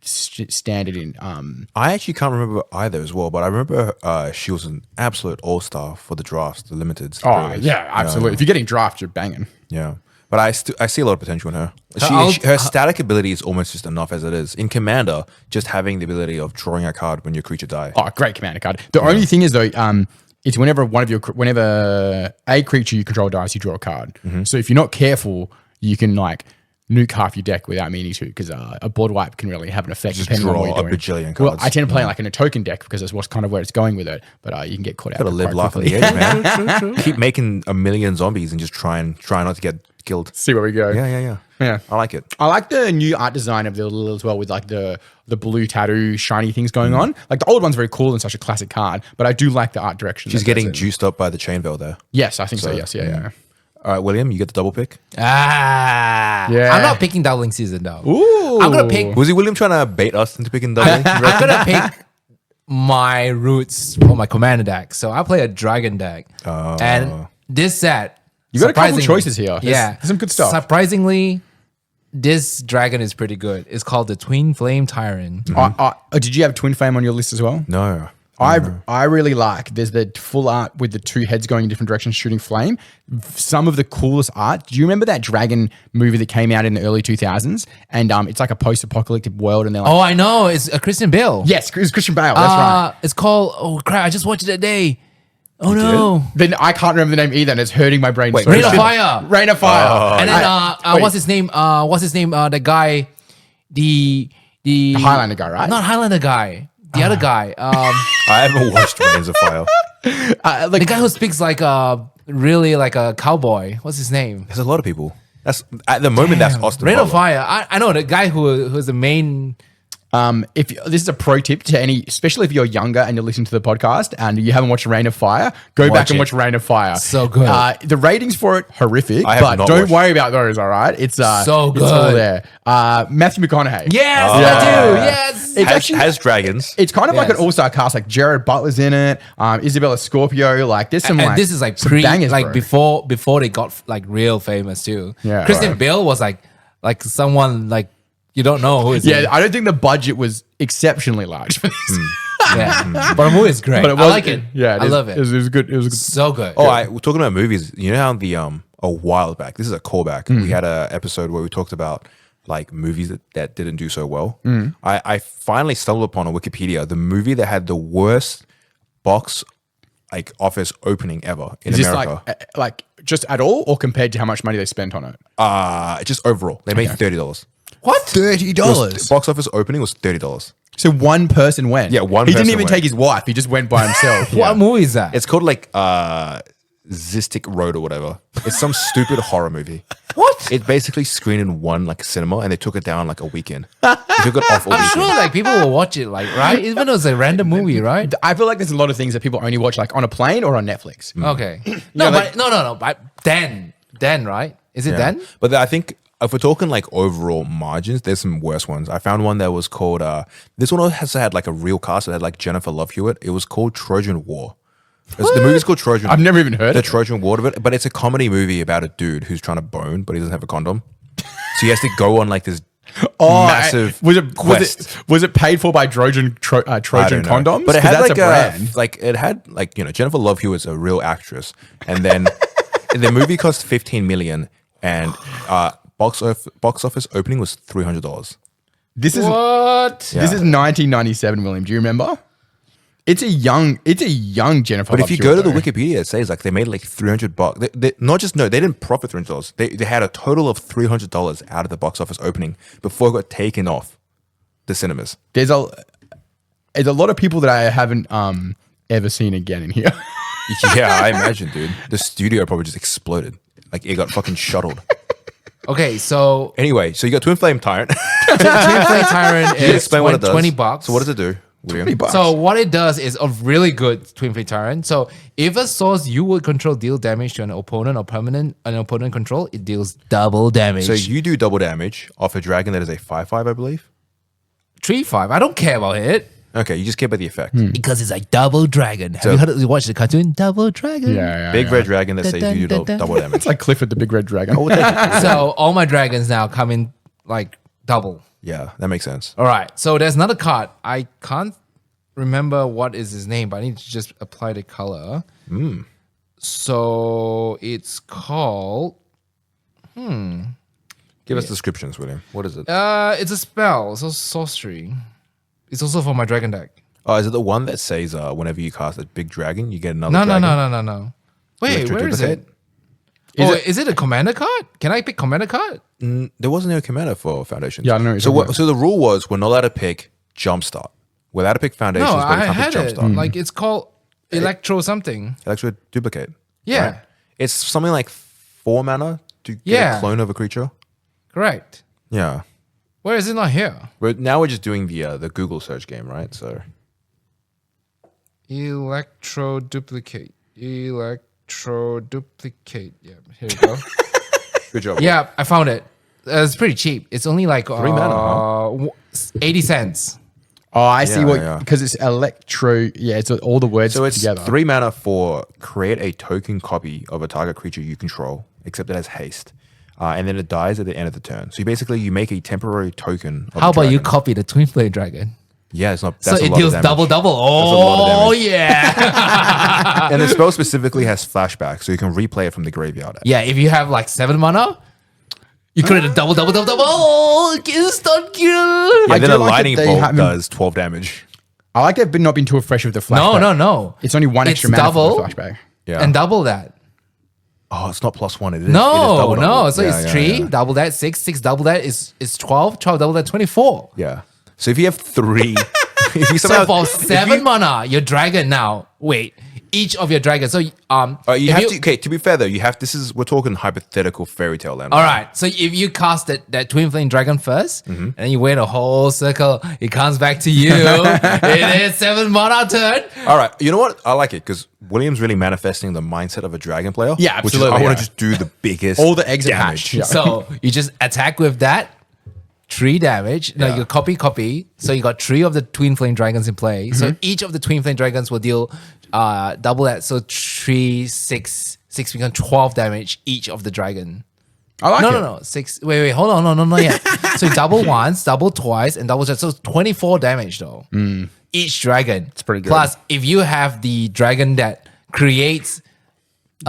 standard in. I actually can't remember either as well, but I remember she was an absolute all-star for the drafts, the limiteds. the Oh previous. yeah, absolutely. If you're getting draft, you're banging. Yeah. But I see a lot of potential in her. Her static ability is almost just enough as it is. In Commander, just having the ability of drawing a card when your creature dies. Oh, great commander card. The only thing is though, it's whenever a creature you control dies, you draw a card. So if you're not careful, you can like nuke half your deck without meaning to, because a board wipe can really have an effect. Just depending on draw what you're a doing. bajillion Well, cards. I tend to play like in a token deck because that's what's kind of where it's going with it. But you can get caught out. Gotta live quite life on quickly. the edge, man. Keep making a million zombies and just try not to get killed. See where we go. Yeah. I like it. I like the new art design of the little as well, with like the blue tattoo shiny things going on. Like the old one's very cool and such a classic card, but I do like the art direction. She's that getting goes in. juiced up by the chain veil there. Yes, I think so. Yes, yeah. All right, William, you get the double pick. Yeah. I'm not picking doubling season though. Ooh. I'm gonna pick. Was William trying to bait us into picking doubling? I'm gonna pick my roots for my commander deck. So I play a dragon deck, and this set You got a couple surprisingly- choices here. There's some good stuff. Surprisingly, this dragon is pretty good. It's called the Twin Flame Tyrant. Did you have Twin Flame on your list as well? No. I really like. There's the full art with the 2 heads going in different directions, shooting flame. Some of the coolest art. Do you remember that dragon movie that came out in the early 2000s? And it's like a post-apocalyptic world, and they're like, Oh, I know. It's a Christian Bale. yes, it's Christian Bale. That's right. It's called. Oh crap! I just watched it that day. Oh no! Then I can't remember the name either, and it's hurting my brain. Wait, so Rain of bad. Fire. Rain of Fire. And then Wait. what's his name? The guy, the Highlander guy, right? Not Highlander guy. The other guy. I haven't watched Reigns of Fire. The guy who speaks like really like a cowboy. What's his name? There's a lot of people. That's at the moment. That's Austin. Rain of Butler. Fire. I know the guy who's the main If this is a pro tip to any, especially if you're younger and you're listening to the podcast and you haven't watched Reign of Fire, go back and watch Reign of Fire. So good. The ratings for it horrific, I have but not don't watched. worry about those. All right, it's So It's all good. there. Matthew McConaughey. Yes, I do. Yes. It's has dragons. It's kind of like an Yes. all-star cast. Like Jared Butler's in it. Isabella Scorpio. Like there's some. And like, this is like some pre, bangers, like bro. before they got like real famous too. Yeah. Kristen Right. Bale was like someone like you don't know who is. Yeah, it. I don't think the budget was exceptionally large for this. yeah. But the movie is great. But it I was, like it. Yeah, I love it. It was good. It was good. So good. Oh, we're talking about movies. You know how a while back, this is a callback. We had an episode where we talked about like movies that didn't do so well. I finally stumbled upon on Wikipedia the movie that had the worst box like office opening ever in Is this America. like just at all, or compared to how much money they spent on it? Just overall, they made $30. What? $30. Box office opening was $30. So one person went. Yeah, one He didn't person even went. take his wife. He just went by himself. What movie is that? It's called like Zystic Road or whatever. It's some stupid horror movie. What? It basically screened in one like cinema and they took it down like a weekend. They took it off a I'm weekend. sure like people will watch it, like right? Even though it's a random movie, right? I feel like there's a lot of things that people only watch like on a plane or on Netflix. Okay. No, like- but no. But Dan, right? Is it Yeah. Dan? But I think if we're talking like overall margins, there's some worse ones. I found one that was called this one also had like a real cast. It had like Jennifer Love Hewitt. It was called Trojan War. The movie's called Trojan. I've never even heard the of it. Trojan War of it, but it's a comedy movie about a dude who's trying to bone, but he doesn't have a condom. So he has to go on like this massive quest. Was it paid for by Trojan I Trojan don't know. condoms? But it 'Cause had that's like a brand. it had like Jennifer Love Hewitt's a real actress, and then the movie cost $15 million, and box office opening was $300. This is What? this is 1997, William. Do you remember? It's a young Jennifer. But Love if you go to Hewitt, the Wikipedia, it says like they made like $300. They didn't profit $300. They had a total of $300 out of the box office opening before it got taken off the cinemas. there's a lot of people that I haven't ever seen again in here. Yeah, I imagine, dude. The studio probably just exploded. Like it got fucking shuttled. Okay, so Anyway, so you got Twin Flame Tyrant. Twin Flame Tyrant You is explain what it does. $20. So what does it do, William? $20. So what it does is a really good Twin Flame Tyrant. So if a source you would control deal damage to an opponent or an opponent control, it deals double damage. So you do double damage off a dragon that is a 5/5, I believe. 3/5. I don't care about it Okay, you just care about the effect. because it's like double dragon. Have you heard of, you watched the cartoon Double Dragon? yeah, Big red dragon that says you do double damage. It's like Clifford the Big Red Dragon. We'll take it. So all my dragons now come in like double. Yeah, that makes sense. All right. So there's another card. I can't remember what is his name, but I need to just apply the color. So it's called. Give us descriptions, William. What is it? It's a spell. So sorcery. It's also for my dragon deck. Oh, is it the one that says whenever you cast a big dragon, you get another No. dragon? Wait, Electro where is duplicate? it? Is it a commander card? Can I pick commander card? There wasn't no commander for Foundations. Yeah, I don't know what So you're talking so the rule was we're not allowed to pick Jumpstart. We're allowed to pick Foundations, No, but we I can't pick had it. Jumpstart. Like it's called electro something. Electro Duplicate. Yeah, right? It's something like 4 mana to get Yeah. a clone of a creature. correct. Yeah. Where is it not here? But now we're just doing the Google search game, right? So Electro duplicate. Electro duplicate. Yeah, here we go. good job. Yeah, I found it. It's pretty cheap. It's only like 3 mana, 80 cents. Oh, I see Yeah, what yeah. because it's electro. Yeah, it's all the words So it's together. 3 mana for create a token copy of a target creature you control, except it has haste. And then it dies at the end of the turn. So you make a temporary token. Of How a about you dragon. copy the Twin Flame Dragon? Yeah, it's not. So That's a it lot deals of damage. double. a lot of Oh damage. yeah. And the spell specifically has flashback, so you can replay it from the graveyard. Yeah, if you have like 7 mana, you create a double. Oh, instant kill. Yeah, I then do a like that lightning they bolt haven't- does 12 damage. I like they've not been too fresh with the flashback. No. It's only one It's extra mana double. for the flashback. Yeah. And double that. Oh, it's not +1. It is. No. So Yeah, it's yeah, 3, Yeah. double that, 6, double that is 12, double that, 24. Yeah. So if you have 3, if you So somehow for if 7 you- mana, your dragon now. Wait, each of your dragons. So You if have to. Okay, to be fair though, you have. We're talking hypothetical fairy tale land. all right. So if you cast that twin flame dragon first, and then you wait a whole circle, it comes back to you. It is 7 mana turn. All right. You know what? I like it because William's really manifesting the mindset of a dragon player. Yeah, Which is, absolutely, I want yeah. to just do the biggest. All the eggs are damage. hatched. Yeah. So you just attack with that. 3 damage. No, you copy. So you got 3 of the twin flame dragons in play. So each of the twin flame dragons will deal double that. So 3, 6 become 12 damage each of the dragon. I like it. No. 6. Wait. Hold on. No, not yet. So double once, double twice, and double twice. So 24 damage though. Each dragon. It's pretty good. Plus, if you have the dragon that creates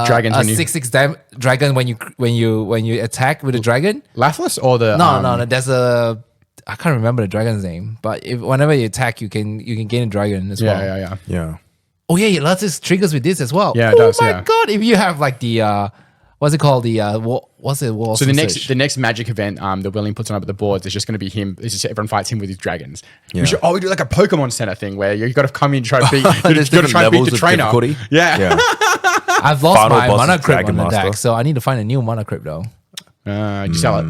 Dragons a when you 6/6 dragon when you attack with a dragon. Laughless or the No. There's a I can't remember the dragon's name, but whenever you attack, you can gain a dragon as well. Yeah. Yeah. Yeah. Lots of triggers with this as well. Yeah, it does, Oh my yeah. god! If you have like the what's it called? The what's it? So the next magic event that William puts on up at the boards is just going to be him. It's just everyone fights him with his dragons. Yeah. We do like a Pokemon Center thing where you've got to come in and try to beat. There's you got to different try and beat levels the of trainer. difficulty. Yeah. I've lost Final my boss is mana crypt on Dragon the Master. deck, so I need to find a new mana crypt though. You sell it.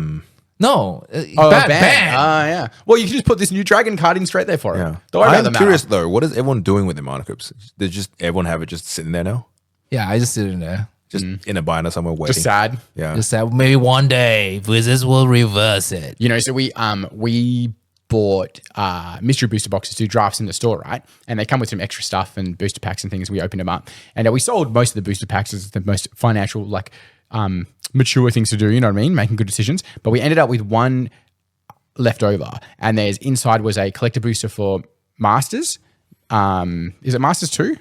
No, Oh, ban. yeah. Well, you can just put this new dragon card in straight there for him. Yeah. Don't worry about the I'm mana. curious though. What is everyone doing with their mana crypts? They just everyone have it just sitting there now, Yeah, I just sit in there. just in a binder somewhere waiting. Just sad. Yeah. Just that maybe one day Wizards will reverse it. You know, so we bought mystery booster boxes, 2 drafts in the store, right? And they come with some extra stuff and booster packs and things. We opened them up, and we sold most of the booster packs as the most financial, like mature things to do. You know what I mean? Making good decisions. But we ended up with one left over, and there's inside was a collector booster for Masters. Is it Masters 2?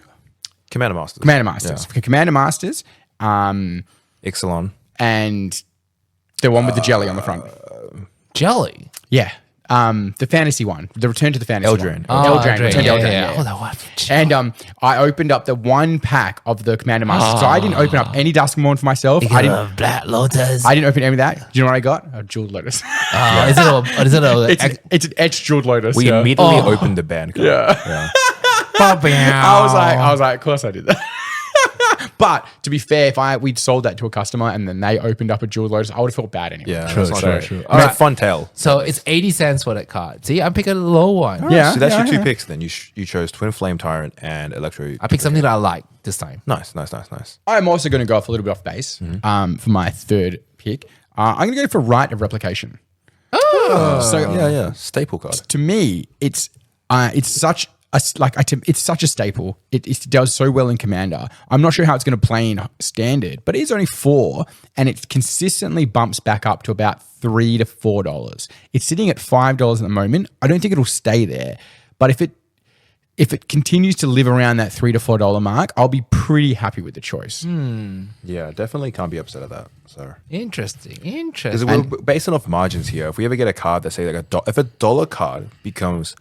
Commander Masters. Commander Masters. For Commander Masters, Ixalan. and the one with the jelly on the front. Jelly. Yeah. The fantasy one, the Return to the Fantasy Eldraine. one. Eldraine. Return to Eldraine, Yeah. yeah. Oh, that was. And I opened up the one pack of the Commander Masters. So I didn't open up any Duskmourn for myself. I didn't. Black Lotus. I didn't open any of that. Do you know what I got? A jeweled lotus. Is it a it's an etched jeweled lotus. We yeah. immediately opened the band card. Yeah. I was like, of course I did that. But to be fair, if we'd sold that to a customer and then they opened up a jeweled lotus, I would have felt bad anyway. Yeah. True, that's true, not true. It's All a right. fun tale. So it's 80 cents for that card. See, I'm picking a low one. Yeah. So that's yeah, your 2 yeah. picks then. You chose Twin Flame Tyrant and Electro. I picked something that I like this time. Nice. I'm also going to go off a little bit off base for my third pick. I'm going to go for Rite of Replication. So Yeah. Staple card. to me, it's such it's such a staple. It does so well in Commander. I'm not sure how it's going to play in Standard, but it's only 4, and it consistently bumps back up to about $3 to $4. It's sitting at $5 at the moment. I don't think it'll stay there, but if it continues to live around that $3 to $4 mark, I'll be pretty happy with the choice. Yeah, definitely can't be upset at that. So Interesting. because we're basing off margins here. If we ever get a card that say like if a dollar card becomes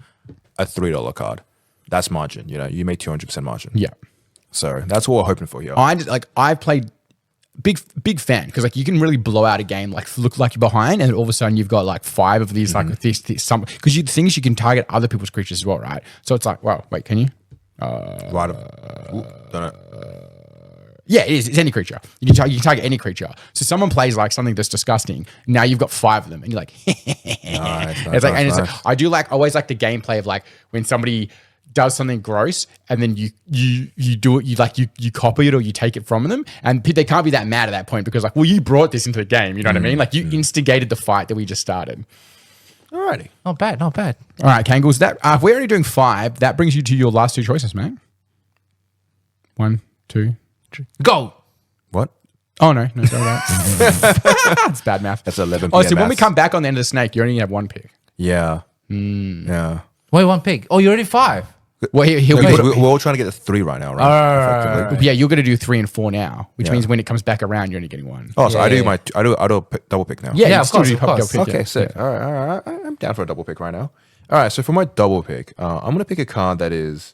a $3 card, that's margin. You know, you make 200% margin. Yeah. So that's what we're hoping for here. I've played big fan because like you can really blow out a game, like look like you're behind, and all of a sudden you've got like 5 of these like this some because the thing is you can target other people's creatures as well, right? So it's like, wow, wait, can you? Right. Don't know. Yeah, it is. It's any creature. You can target any creature. So someone plays like something that's disgusting. Now you've got 5 of them, and you're like, it's like, and it's like, I do like always like the gameplay of like when somebody does something gross and then you do it, you copy it or you take it from them, and they can't be that mad at that point because like, well, you brought this into the game. You know what I mean? Like you instigated the fight that we just started. Alrighty. Not bad. Not bad. All right, Kangles. That if we're only doing 5, that brings you to your last 2 choices, mate. 1, 2, 3. Go. What? Oh no, sorry about that. It's bad math. That's 11 Oh, PM so when we maths. come back on the end of the snake, you only have 1 pick. Yeah. Yeah. Wait, 1 pick. Oh, you're already 5. Well, he'll We're, be. we're all trying to get to 3 right now, right? Effectively. Yeah, you're going to do 3 and 4 now, which Yeah. means when it comes back around, you're only getting 1. Oh, so Yeah, I do yeah, my I do a double pick now. Yeah, Yeah, you of still course, do of double course. pick, Okay, yeah. sick. Yeah. All right. I'm down for a double pick right now. All right, so for my double pick, I'm going to pick a card that is...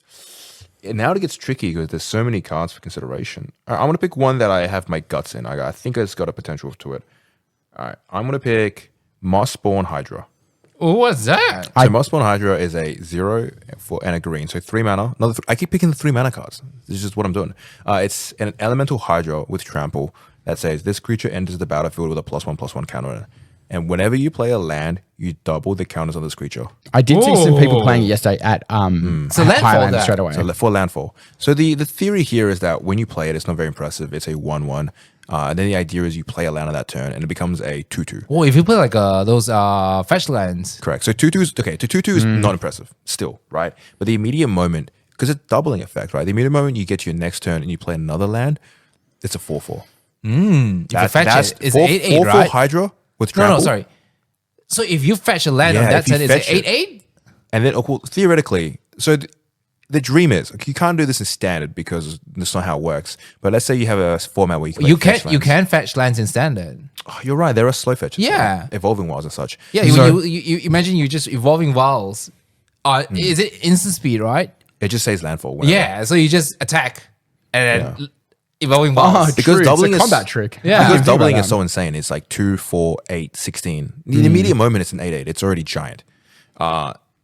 Now it gets tricky because there's so many cards for consideration. All right, I'm going to pick one that I have my guts in. I think it's got a potential to it. All right, I'm going to pick Mossborn Hydra. What's that? So Mossborn Hydra is a 0 and a green. So 3 mana. I keep picking the 3 mana cards. This is just what I'm doing. It's an elemental Hydra with trample that says this creature enters the battlefield with a +1/+1 counter on it. And whenever you play a land, you double the counters on this creature. I did see some people playing it yesterday at So landfall Highland that. straight away. So for landfall. So the theory here is that when you play it, it's not very impressive. It's a 1/1. And then the idea is you play a land on that turn and it becomes a 2/2. Oh, if you play like those fetch lands. Correct. So 2/2 is not impressive still, right? But the immediate moment, because it's doubling effect, right? The immediate moment you get to your next turn and you play another land, it's a 4/4. If you fetch it, it's 8/8, 4/4 right? Hydra with No, trample. sorry. So if you fetch a land on Yeah, that if you turn, it's an fetch it. 8/8? And then, well, theoretically, so the dream is you can't do this in standard because that's not how it works. But let's say you have a format where you can fetch You lands. can fetch lands in standard. Oh, you're right. There are slow fetches. Yeah. right? Evolving wilds and such. Yeah, you imagine you just evolving vials. Is it instant speed, right? It just says landfall. whenever. Yeah, so you just attack and then evolving Oh, vials. Because true. doubling it's is- a combat trick. Yeah. I didn't Because think about doubling is that. so insane. It's like 2, 4, 8, 16. In the immediate moment, it's an 8/8. It's already giant.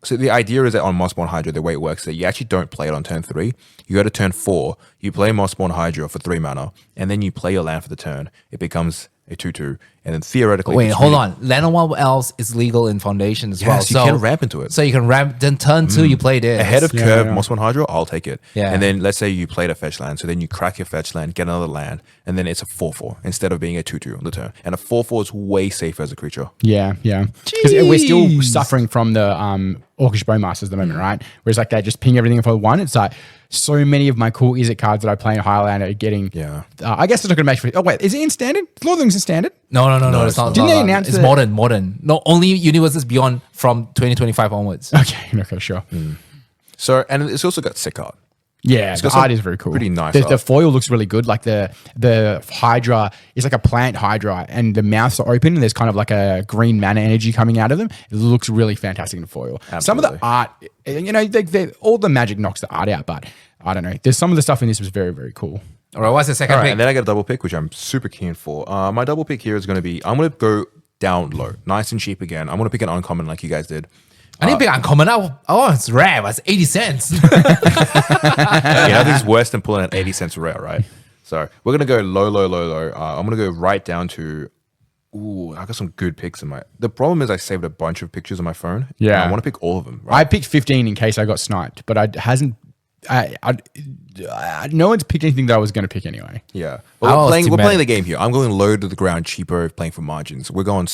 So the idea is that on Mossborn Hydra, the way it works is that you actually don't play it on turn 3. You go to turn 4, you play Mossborn Hydra for 3 mana, and then you play your land for the turn. It becomes a 2/2, and then theoretically, Wait, it's hold really- on. Land on what else is legal in Foundation as well. Yes, you can ramp into it. So you can ramp. Then turn 2, you play this Ahead of Yeah, curve, yeah. Mossborn Hydra, I'll take it. Yeah. And then let's say you played a fetch land, so then you crack your fetch land, get another land, and then it's a 4/4 instead of being a 2/2 on the turn. And a 4/4 is way safer as a creature. Yeah, yeah. Because we're still Jeez. suffering from the Orcish Bowmasters at the moment, right? Whereas like they just ping everything for 1. It's like so many of my cool Izzet cards that I play in Highland are getting. Yeah. I guess it's not going to match for. Oh wait, is it in standard? Lord of the Rings in standard? No, it's not. Didn't not- they not- announce It's that- modern. No, only Universes Beyond from 2025 onwards. Okay, sure. So, and it's also got sick art. Yeah, got the some art is very cool. pretty nice The art. foil looks really good. Like the Hydra is like a plant Hydra, and the mouths are open, and there's kind of like a green mana energy coming out of them. It looks really fantastic in the foil. Some of the Absolutely. art, all the magic knocks the art out, but I don't know. There's some of the stuff in this was very, very cool. All right, what's the second All right, pick? and then I got a double pick, which I'm super keen for. My double pick here is going to be, I'm going to go down low, nice and cheap again. I'm going to pick an uncommon like you guys did. I need to pick uncommon. Oh, it's rare. It's 80 cents. Nothing's worse than pulling an 80 cents rare, right? So we're going to go low. I'm going to go right down to, ooh, I got some good picks in my, the problem is I saved a bunch of pictures on my phone. Yeah. and I want to pick all of them, I right? picked 15 in case I got sniped, but no one's picked anything that I was going to pick anyway. Yeah. I Well, was we're too playing mad. the game here. I'm going low to the ground, cheaper, playing for margins. We're going,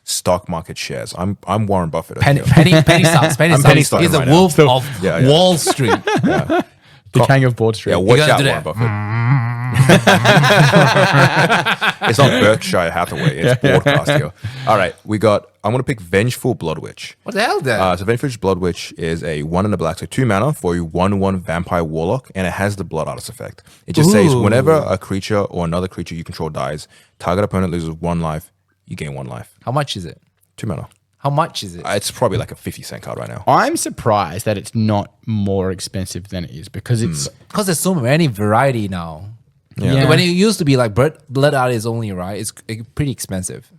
stock market shares. I'm Warren Buffett. Penny stocks. Penny I'm stocks. penny stocking He's a right now. wolf of Yeah, yeah. Wall Street. The king of Board Street. Yeah, watch gotta out, do Warren that. Buffett. It's not Berkshire Hathaway. It's Boardcast here. All right, I'm going to pick Vengeful Blood Witch. What the hell, then? So Vengeful Blood Witch is a 1 and a black, so 2 mana for a 1/1 vampire warlock, and it has the Blood Artist effect. It just says Ooh. whenever a creature or another creature you control dies, target opponent loses 1 life, you gain 1 life. How much is it? 2 mana. How much is it? It's probably like a 50-cent card right now. I'm surprised that it's not more expensive than it is because it's Because there's so many variety now. Yeah. When it used to be like blood art is only right, it's pretty expensive.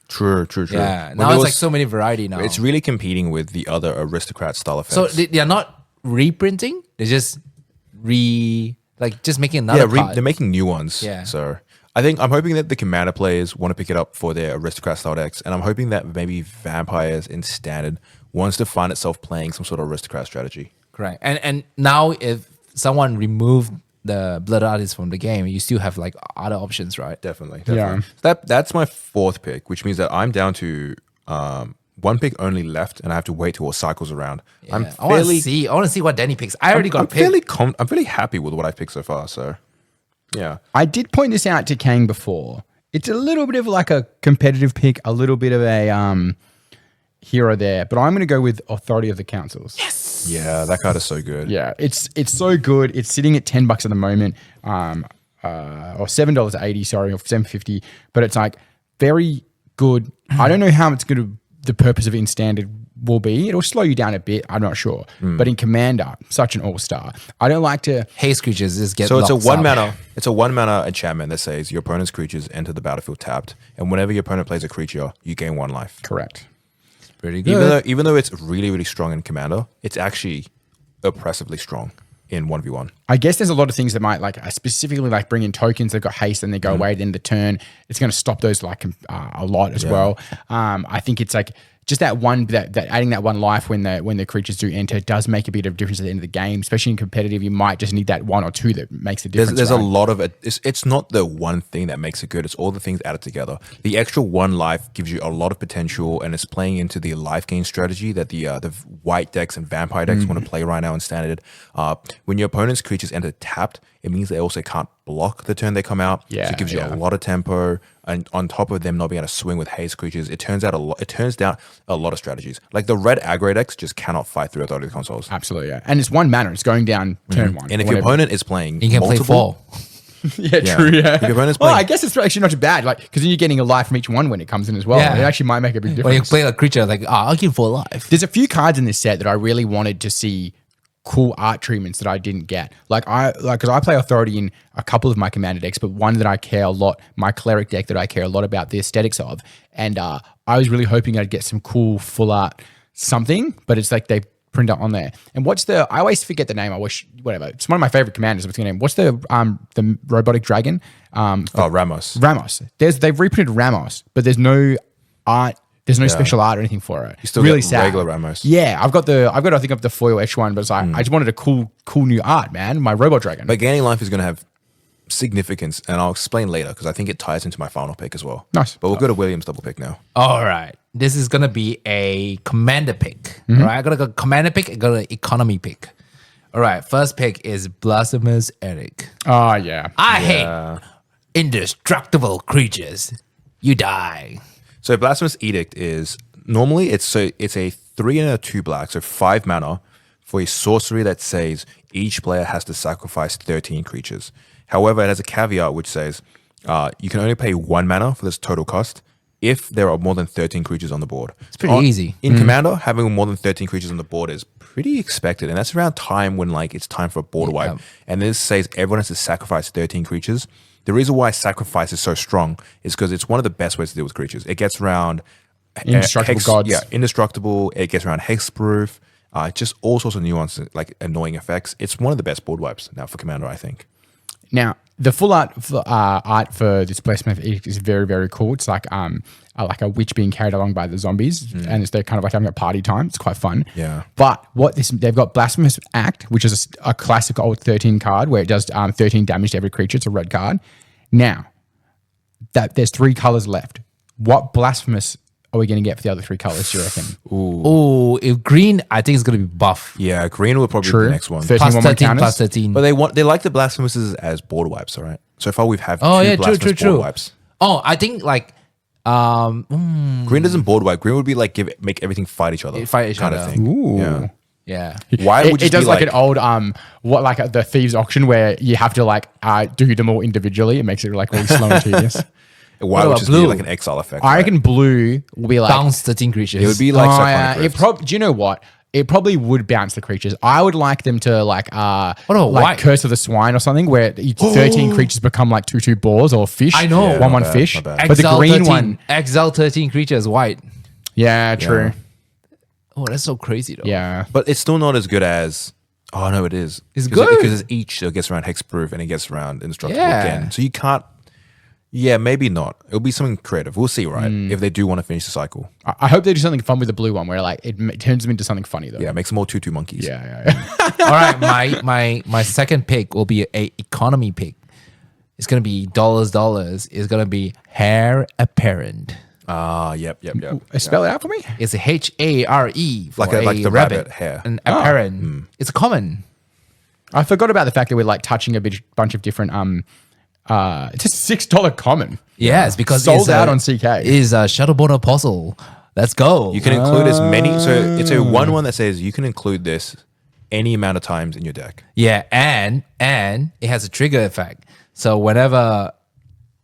True. Yeah. When Now there it's like was- so many variety now. It's really competing with the other aristocrat style effects. so they are not reprinting. They're just just making another card. they're making new ones. Yeah. So I'm hoping that the Commander players want to pick it up for their aristocrat style decks, and I'm hoping that maybe Vampires in Standard wants to find itself playing some sort of aristocrat strategy. Correct. And now if someone removed the blood artist from the game, you still have like other options, right? Definitely. Yeah. That's my 4th pick, which means that I'm down to 1 pick only left, and I have to wait till it cycles around. Yeah. I'm I want to fairly, see. I want to see what Danny picks. I already got I'm a pick. fairly happy with what I've picked so far. So, yeah. I did point this out to Kang before. It's a little bit of like a competitive pick, a little bit of a hero there, but I'm going to go with Authority of the Councils. Yes. Yeah, that card is so good. Yeah, it's so good. It's sitting at $10 at the moment, or $7.80, sorry, or $7.50. But it's like very good. I don't know how it's going to. The purpose of it in Standard will be. It'll slow you down a bit. I'm not sure. But in Commander, such an all-star. I don't like to. Haste creatures just get So it's a locked 1 up. mana. It's a 1 mana enchantment that says your opponent's creatures enter the battlefield tapped, and whenever your opponent plays a creature, you gain 1 life. Correct. Pretty good. Even though it's really, really strong in Commander, it's actually oppressively strong in 1v1. I guess there's a lot of things that might like specifically like bring in tokens that got haste and they go away at the end of the turn. It's going to stop those like a lot as well. I think it's like just that one that adding that one life when the creatures do enter does make a bit of difference at the end of the game. Especially in competitive, you might just need that one or two that makes a difference. There's a lot of it. It's not the one thing that makes it good. It's all the things added together. The extra one life gives you a lot of potential, and it's playing into the life gain strategy that the white decks and vampire decks want to play right now in standard. When your opponent's creatures enter tapped, it means they also can't block the turn they come out. So it gives you a lot of tempo, and on top of them not being able to swing with haste creatures, it turns down a lot of strategies. Like the red aggro decks just cannot fight through Authority consoles. Absolutely, yeah. And it's one mana. It's going down turn one. And if your opponent is playing You can multiple, play 4. yeah, true. Yeah. If your opponent's Well, playing, I guess it's actually not too bad, like because then you're getting a life from each one when it comes in as well. Yeah. It actually might make a big When you difference. play a creature, like, I'll give 4 life. There's a few cards in this set that I really wanted to see cool art treatments that I didn't get. Because I play Authority in a couple of my Commander decks, but one that I care a lot, my Cleric deck that I care a lot about the aesthetics of. And I was really hoping I'd get some cool full art something, but it's like they print it on there. And I always forget the name. Whatever. It's one of my favorite commanders. What's the name? What's the robotic dragon? Ramos. Ramos. They've reprinted Ramos, but there's no art. There's no special art or anything for it. You still really get sad. regular Ramos. Yeah, I think the foil etch one, but it's like I just wanted a cool new art, man. My Robo Dragon. But gaining life is going to have significance, and I'll explain later because I think it ties into my final pick as well. Nice. But we'll go to William's double pick now. All right. This is going to be a commander pick. All right. I got to go commander pick. I got an economy pick. All right. First pick is Blasphemous Edict. Oh yeah. I hate indestructible creatures. You die. So Blasphemous Edict is normally it's a 3 and a 2 black, so 5 mana for a sorcery that says each player has to sacrifice 13 creatures. However, it has a caveat which says you can only pay 1 mana for this total cost if there are more than 13 creatures on the board. It's pretty easy. In Commander, having more than 13 creatures on the board is pretty expected, and that's around time when like it's time for a board wipe. And this says everyone has to sacrifice 13 creatures. The reason why sacrifice is so strong is because it's one of the best ways to deal with creatures. It gets around Indestructible gods. Yeah, indestructible. It gets around hexproof. Just all sorts of nuances, like annoying effects. It's one of the best board wipes now for Commander, I think. Now the full art for this Blasphemous Edict is very, very cool. It's like a witch being carried along by the zombies, and they're kind of like having a party time. It's quite fun. Yeah. But they've got Blasphemous Act, which is a classic old 13 card where it does 13 damage to every creature. It's a red card. Now that there's 3 colors left, what blasphemous are we going to get for the other 3 colors? Do you reckon? Oh, if green, I think it's going to be buff. Yeah, green will probably be the next one. 13 Plus one-one 13, counters? plus 13. But they like the Blasphemouses as board wipes, all right? So far we've had 2 Blasphemous board wipes. Oh, I think like Green doesn't board wipe. Green would be like make everything fight each other. Fight each kind other. of thing. Ooh. Yeah. yeah. Why would It does like an old the thieves auction where you have to like do them all individually. It makes it like really slow and tedious. Why would about just blue? be like an exile effect? I reckon blue will be like Bounce 13 creatures. it would be like do you know what? It probably would bounce the creatures. I would like them to like about like white? Curse of the Swine or something where 13 creatures become like 2/2 boars or fish. I know. Yeah, 1/1 not bad, fish. not bad. But the Exile green 13, one, Exile 13 creatures white. yeah, true. Oh, that's so crazy though. Yeah. But it's still not as good as. Oh no, it is. It's Because good. because it's each. So it gets around hexproof and it gets around indestructible Yeah. again. So you can't. Yeah, maybe not. It'll be something creative. We'll see, right? If they do want to finish the cycle. I hope they do something fun with the blue one where like it turns them into something funny though. Yeah, make some more 2/2 monkeys. Yeah. All right, my second pick will be a economy pick. It's gonna be dollars. It's gonna be Heir Apparent. Yep. Spell it out for me. It's a HARE for Like the rabbit rabbit hair. An apparent. It's common. I forgot about the fact that we're like touching a bunch of different it's a $6 common. Yes, because Sold it's out on CK. Is a Shadowborn Apostle. Let's go. You can include as many. So it's a 1/1 that says you can include this any amount of times in your deck. Yeah, and it has a trigger effect. So whenever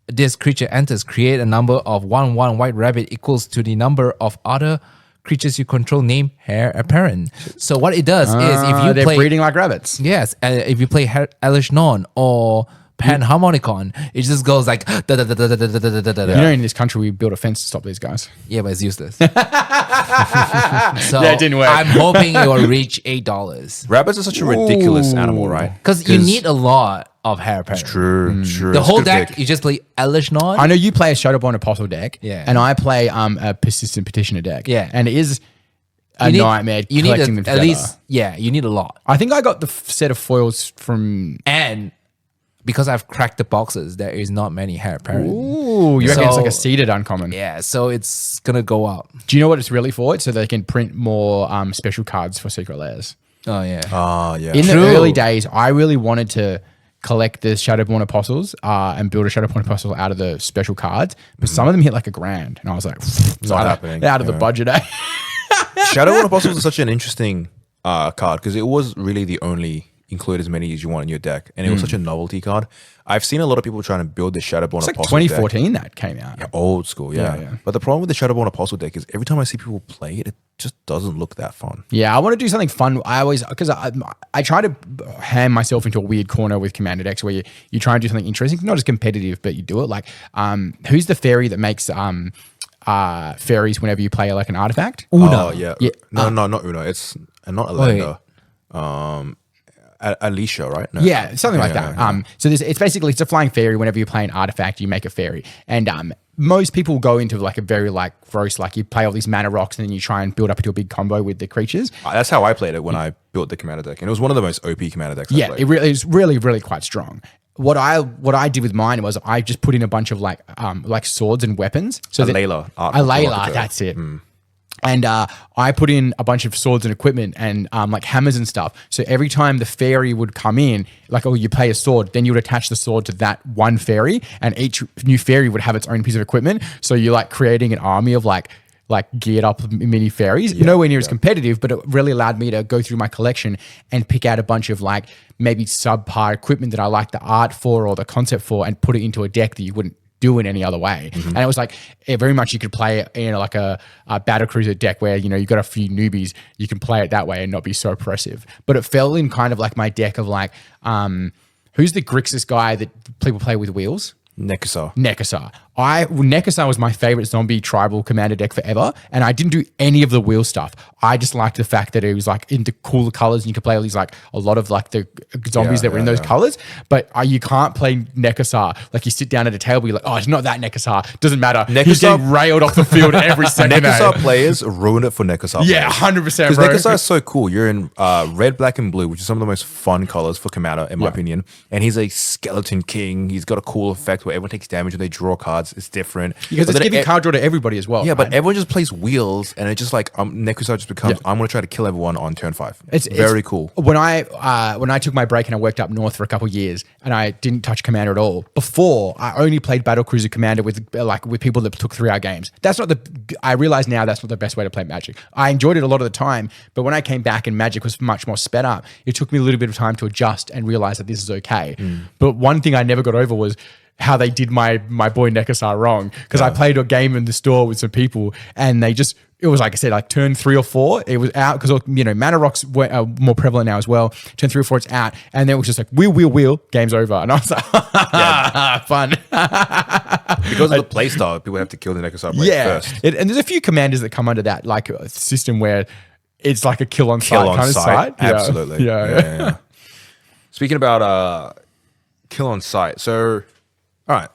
this creature enters, create a number of 1/1 white rabbit equals to the number of other creatures you control named Heir Apparent. So what it does is if you they're play breeding like rabbits. yes, if you play Elish Non or Panharmonicon. It just goes like da da da da da da da da da da. You know, in this country, we built a fence to stop these guys. Yeah, but it's useless. So Yeah, it didn't work. I'm hoping it will reach $8 Rabbits are such a ridiculous animal, right? because you need a lot of hair apparently. True. The That's whole good deck, pick. you just play Elishnon. I know you play a Shadowborn Apostle deck, Yeah. and I play a Persistent Petitioner deck. Yeah. And it is a nightmare You need collecting them at together. least, yeah, you need a lot. I think I got the set of foils from... And because I've cracked the boxes, there is not many hair apparent. Ooh, you reckon it's like a So- seeded uncommon? Yeah, so it's gonna go up. Do you know what it's really for? It's so they can print more special cards for Secret Layers. Oh yeah. Yeah. In True. the early days, I really wanted to collect the Shadowborn Apostles and build a Shadowborn Apostle out of the special cards, but some of them hit like $1,000, and I was like, Not happening. out of the budget. Eh? Shadow World Apostles is such an interesting card because it was really the only include as many as you want in your deck, and it was such a novelty card. I've seen a lot of people trying to build the Shadowborn It's like Apostle deck. 2014 that came out. Yeah, old school, yeah. Yeah. But the problem with the Shadowborn Apostle deck is every time I see people play it, it just doesn't look that fun. Yeah, I want to do something fun. I always, because I try to ham myself into a weird corner with commander decks where you try and do something interesting, not as competitive, but you do it. Like, who's the fairy that makes fairies whenever you play like an artifact? Oh, yeah. Yeah. No, not Uno. It's not Alenda. Alicia, right? No. Yeah, something like Yeah, that. yeah. So it's basically it's a flying fairy. Whenever you play an artifact, you make a fairy, and most people go into like a very like gross, like you play all these mana rocks and then you try and build up into a big combo with the creatures. That's how I played it when I built the commander deck, and it was one of the most OP commander decks. I Yeah, played. it's really quite strong. What I did with mine was I just put in a bunch of like swords and weapons. So that- Layla, art a Layla, provocateur. that's it. And I put in a bunch of swords and equipment and like hammers and stuff. So every time the fairy would come in, like, oh, you play a sword, then you would attach the sword to that one fairy, and each new fairy would have its own piece of equipment. So you're like creating an army of like geared up mini fairies. Nowhere near as competitive, but it really allowed me to go through my collection and pick out a bunch of like maybe subpar equipment that I like the art for or the concept for, and put it into a deck that you wouldn't do it any other way. And it was like very much you could play it in like a battlecruiser deck where, you got a few newbies, you can play it that way and not be so oppressive. But it fell in kind of like my deck of like, who's the Grixis guy that people play with wheels? Nekasar. Nekasar. Nekasar was my favorite zombie tribal commander deck forever, and I didn't do any of the wheel stuff. I just liked the fact that it was like into cooler colors, and you could play all these like a lot of like the zombies that were in those colors. But you can't play Nekasar. Like you sit down at a table, you're like, oh, it's not that Nekasar. Doesn't matter. He's Nekasar- getting railed off the field every second. Nekasar players ruin it for Nekasar. Yeah, players. 100%, Because bro. Nekasar is so cool. You're in red, black, and blue, which is some of the most fun colors for Commander, in my opinion. And he's a skeleton king. He's got a cool effect where everyone takes damage when they draw cards. It's different. Because But it's then giving card draw to everybody as well. Yeah, but right? everyone just plays wheels, and it's just like Nekasar just becomes. I'm going to try to kill everyone on turn 5. It's very cool. When I took my break and I worked up north for a couple of years and I didn't touch Commander at all. Before, I only played Battlecruiser Commander with people that took 3-hour games. I realize now that's not the best way to play Magic. I enjoyed it a lot of the time, but when I came back and Magic was much more sped up, it took me a little bit of time to adjust and realize that this is okay. But one thing I never got over was how they did my boy Nekasar wrong, because I played a game in the store with some people and they just, it was like I said, like turn 3 or 4, it was out because mana rocks were more prevalent now as well. Turn 3 or 4, it's out, and then it was just like wheel, game's over, and I was like, fun. Because of the playstyle, people have to kill the Nekasar player first. And there's a few commanders that come under that like system where it's like a kill on sight kind of site. Yeah. Absolutely. Yeah. Speaking about kill on sight, so all right.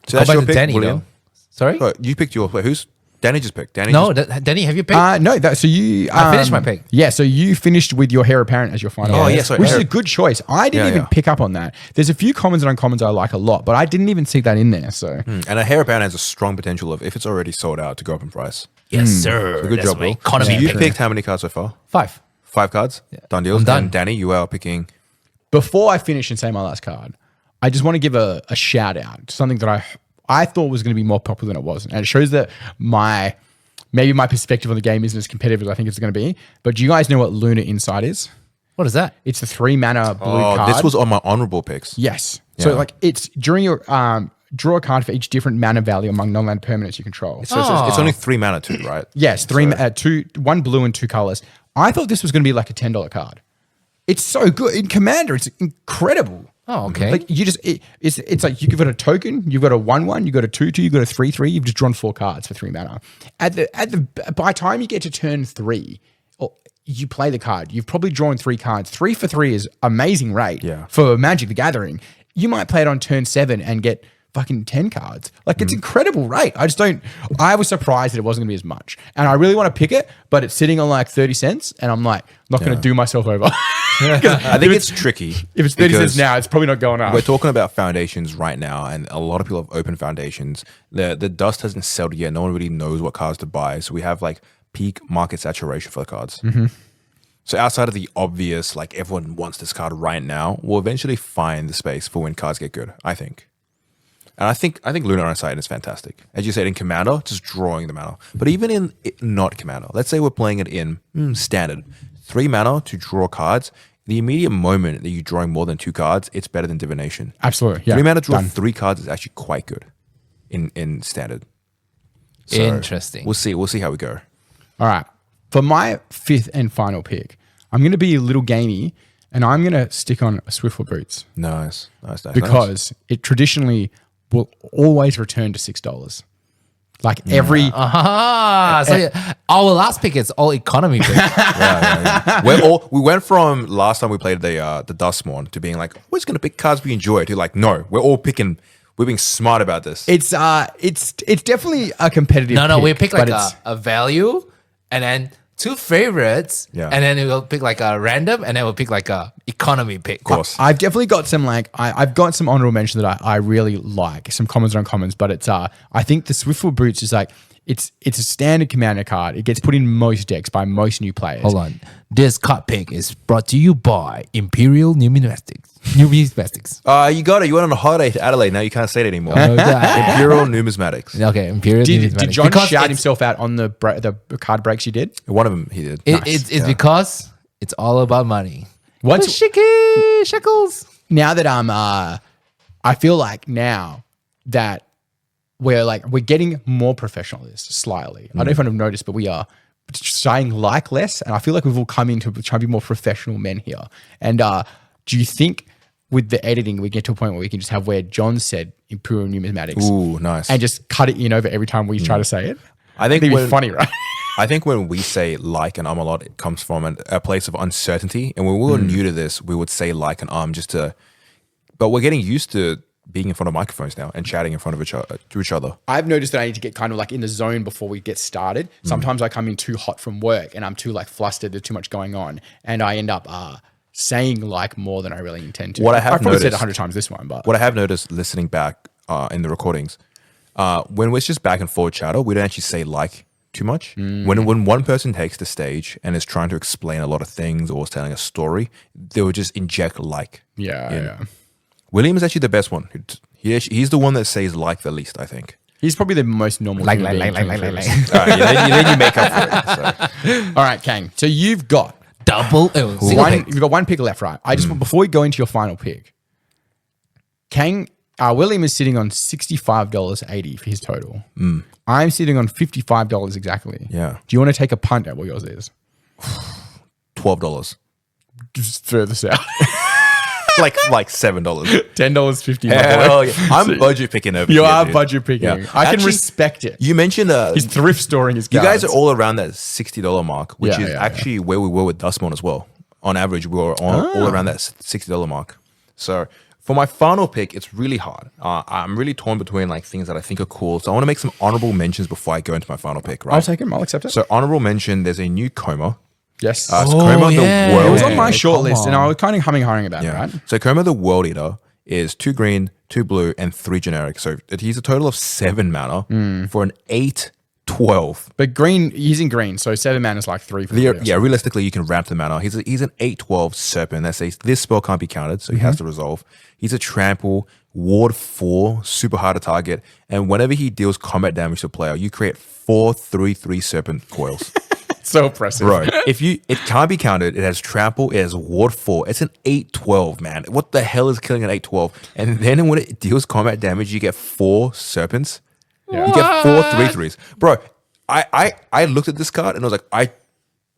So Go that's back your to pick, Danny, William. though. Sorry? Oh, you picked your play. Who's Danny just picked? Danny. No, just, Danny, have you picked? No, so you... I finished my pick. Yeah, so you finished with your Heir Apparent as your final. Oh, pick, yeah, sorry, which is Heir- a good choice. I didn't even pick up on that. There's a few commons and uncommons I like a lot, but I didn't even see that in there, so... and a Heir Apparent has a strong potential of, if it's already sold out, to go up in price. Yes, sir. Good That's job, my Will. economy So you pick. picked how many cards so far? 5. 5 cards? Done deals? I'm done. And Danny, you are picking... Before I finish and say my last card, I just want to give a shout out to something that I thought was going to be more popular than it was. And it shows that maybe my perspective on the game isn't as competitive as I think it's going to be. But do you guys know what Lunar Insight is? What is that? It's the 3 mana blue card. This was on my honorable picks. Yes. So Yeah. like it's during your draw a card for each different mana value among non-land permanents you control. So it's only 3 mana too, right? Yes, 1 blue and 2 colors. I thought this was going to be like a $10 card. It's so good in Commander. It's incredible. Oh, okay. Like you just, it's like you've got a token, you've got a 1/1, you've got a 2/2, you've got a 3/3. You've just drawn 4 cards for 3 mana. By the time you get to turn 3, or you play the card, you've probably drawn 3 cards. 3 for 3 is amazing rate for Magic the Gathering. You might play it on turn 7 and get fucking 10 cards. Like it's incredible rate. I was surprised that it wasn't gonna be as much. And I really want to pick it, but it's sitting on like 30 cents and I'm like, not gonna do myself over. I think it's tricky. If it's 30 cents now, it's probably not going up. We're talking about foundations right now, and a lot of people have opened foundations. The dust hasn't settled yet. No one really knows what cards to buy. So we have like peak market saturation for the cards. So outside of the obvious, like everyone wants this card right now, we'll eventually find the space for when cards get good, I think. And I think Lunar Unsighted is fantastic. As you said, in Commander, just drawing the mana. But even in not Commander, let's say we're playing it in Standard. 3 mana to draw cards. The immediate moment that you're drawing more than 2 cards, it's better than Divination. Absolutely, yeah. 3 mana to draw 3 cards is actually quite good in Standard. So Interesting. We'll see how we go. All right. For my 5th and final pick, I'm going to be a little gamey, and I'm going to stick on Swiftfoot Boots. Nice. Because it traditionally will always return to $6. Like every... So our last pick is all economy pick. We went from last time we played the Dustmourn to being like, we're just going to pick cards we enjoy, to like, no, we're being smart about this. It's definitely a competitive pick. We pick like a value and then 2 favorites, and then we'll pick like a random, and then we'll pick like a economy pick. Of course. I've definitely got some like I've got some honorable mentions that I really like, some commons and uncommons, but it's I think the Swiftfoot Boots is like it's a standard Commander card. It gets put in most decks by most new players. Hold on. This card pick is brought to you by Imperial Numismatics. You got it. You went on a holiday to Adelaide. Now you can't say it anymore. Imperial Numismatics. Okay, Imperial Numismatics. Did John shout himself out on the card breaks you did? One of them he did. It's because it's all about money. What's shekels? Now that I feel like now that we're getting more professional at this slightly. I don't know if I've noticed, but we are saying like less, and I feel like we've all come into trying to be more professional men here. And do you think with the editing we get to a point where we can just have where John said Imperial Numismatics? Ooh, nice. And just cut it in over every time we try to say it? I think it'd be funny, right? I think when we say like and a lot, it comes from a place of uncertainty. And when we were new to this, we would say like and but we're getting used to being in front of microphones now and chatting in front of each other. I've noticed that I need to get kind of like in the zone before we get started. Sometimes I come in too hot from work and I'm too like flustered. There's too much going on. And I end up saying like more than I really intend to. I've probably said 100 times this one, but what I have noticed listening back in the recordings, when it's just back and forward chatter, we don't actually say like too much. When one person takes the stage and is trying to explain a lot of things or is telling a story, they would just inject like. Yeah. William is actually the best one. He's the one that says like the least, I think. He's probably the most normal. Like. All right, then you make up for it. So. All right, Kang. So you've got you've got 1 pick left, right? I just before we go into your final pick, Kang, William is sitting on $65.80 for his total. I'm sitting on $55 exactly. Yeah. Do you want to take a punt at what yours is? $12. Just throw this out. like $7. $10.50. Hell yeah. I'm budget picking over You here, are dude. budget picking. Yeah. I can respect it. You mentioned He's thrift storing his you cards. guys are all around that $60 mark, which is actually where we were with Dustmourn as well. On average, we were all around that $60 mark. So for my final pick, it's really hard. I'm really torn between like things that I think are cool. So I want to make some honorable mentions before I go into my final pick. Right? I'll take him. I'll accept it. So honorable mention, there's a new Coma. Yes. It's Coma the World. It was on my short list, and I was kind of humming about it, right? So Coma the World Eater is 2 green, 2 blue, and 3 generic. So he's a total of 7 mana for an 8/12. But green, he's in green, so 7 mana is like 3 for Yeah, realistically, you can ramp the mana. He's an 8/12 Serpent that says this spell can't be countered, so he has to resolve. He's a trample, ward 4, super hard to target, and whenever he deals combat damage to a player, you create 4 3/3 Serpent coils. So oppressive. Bro, it can't be countered. It has trample, it has ward 4. It's an 8/12, man. What the hell is killing an 8/12? And then when it deals combat damage, you get 4 serpents. You get 4 3/3s. Bro, I looked at this card and I was like,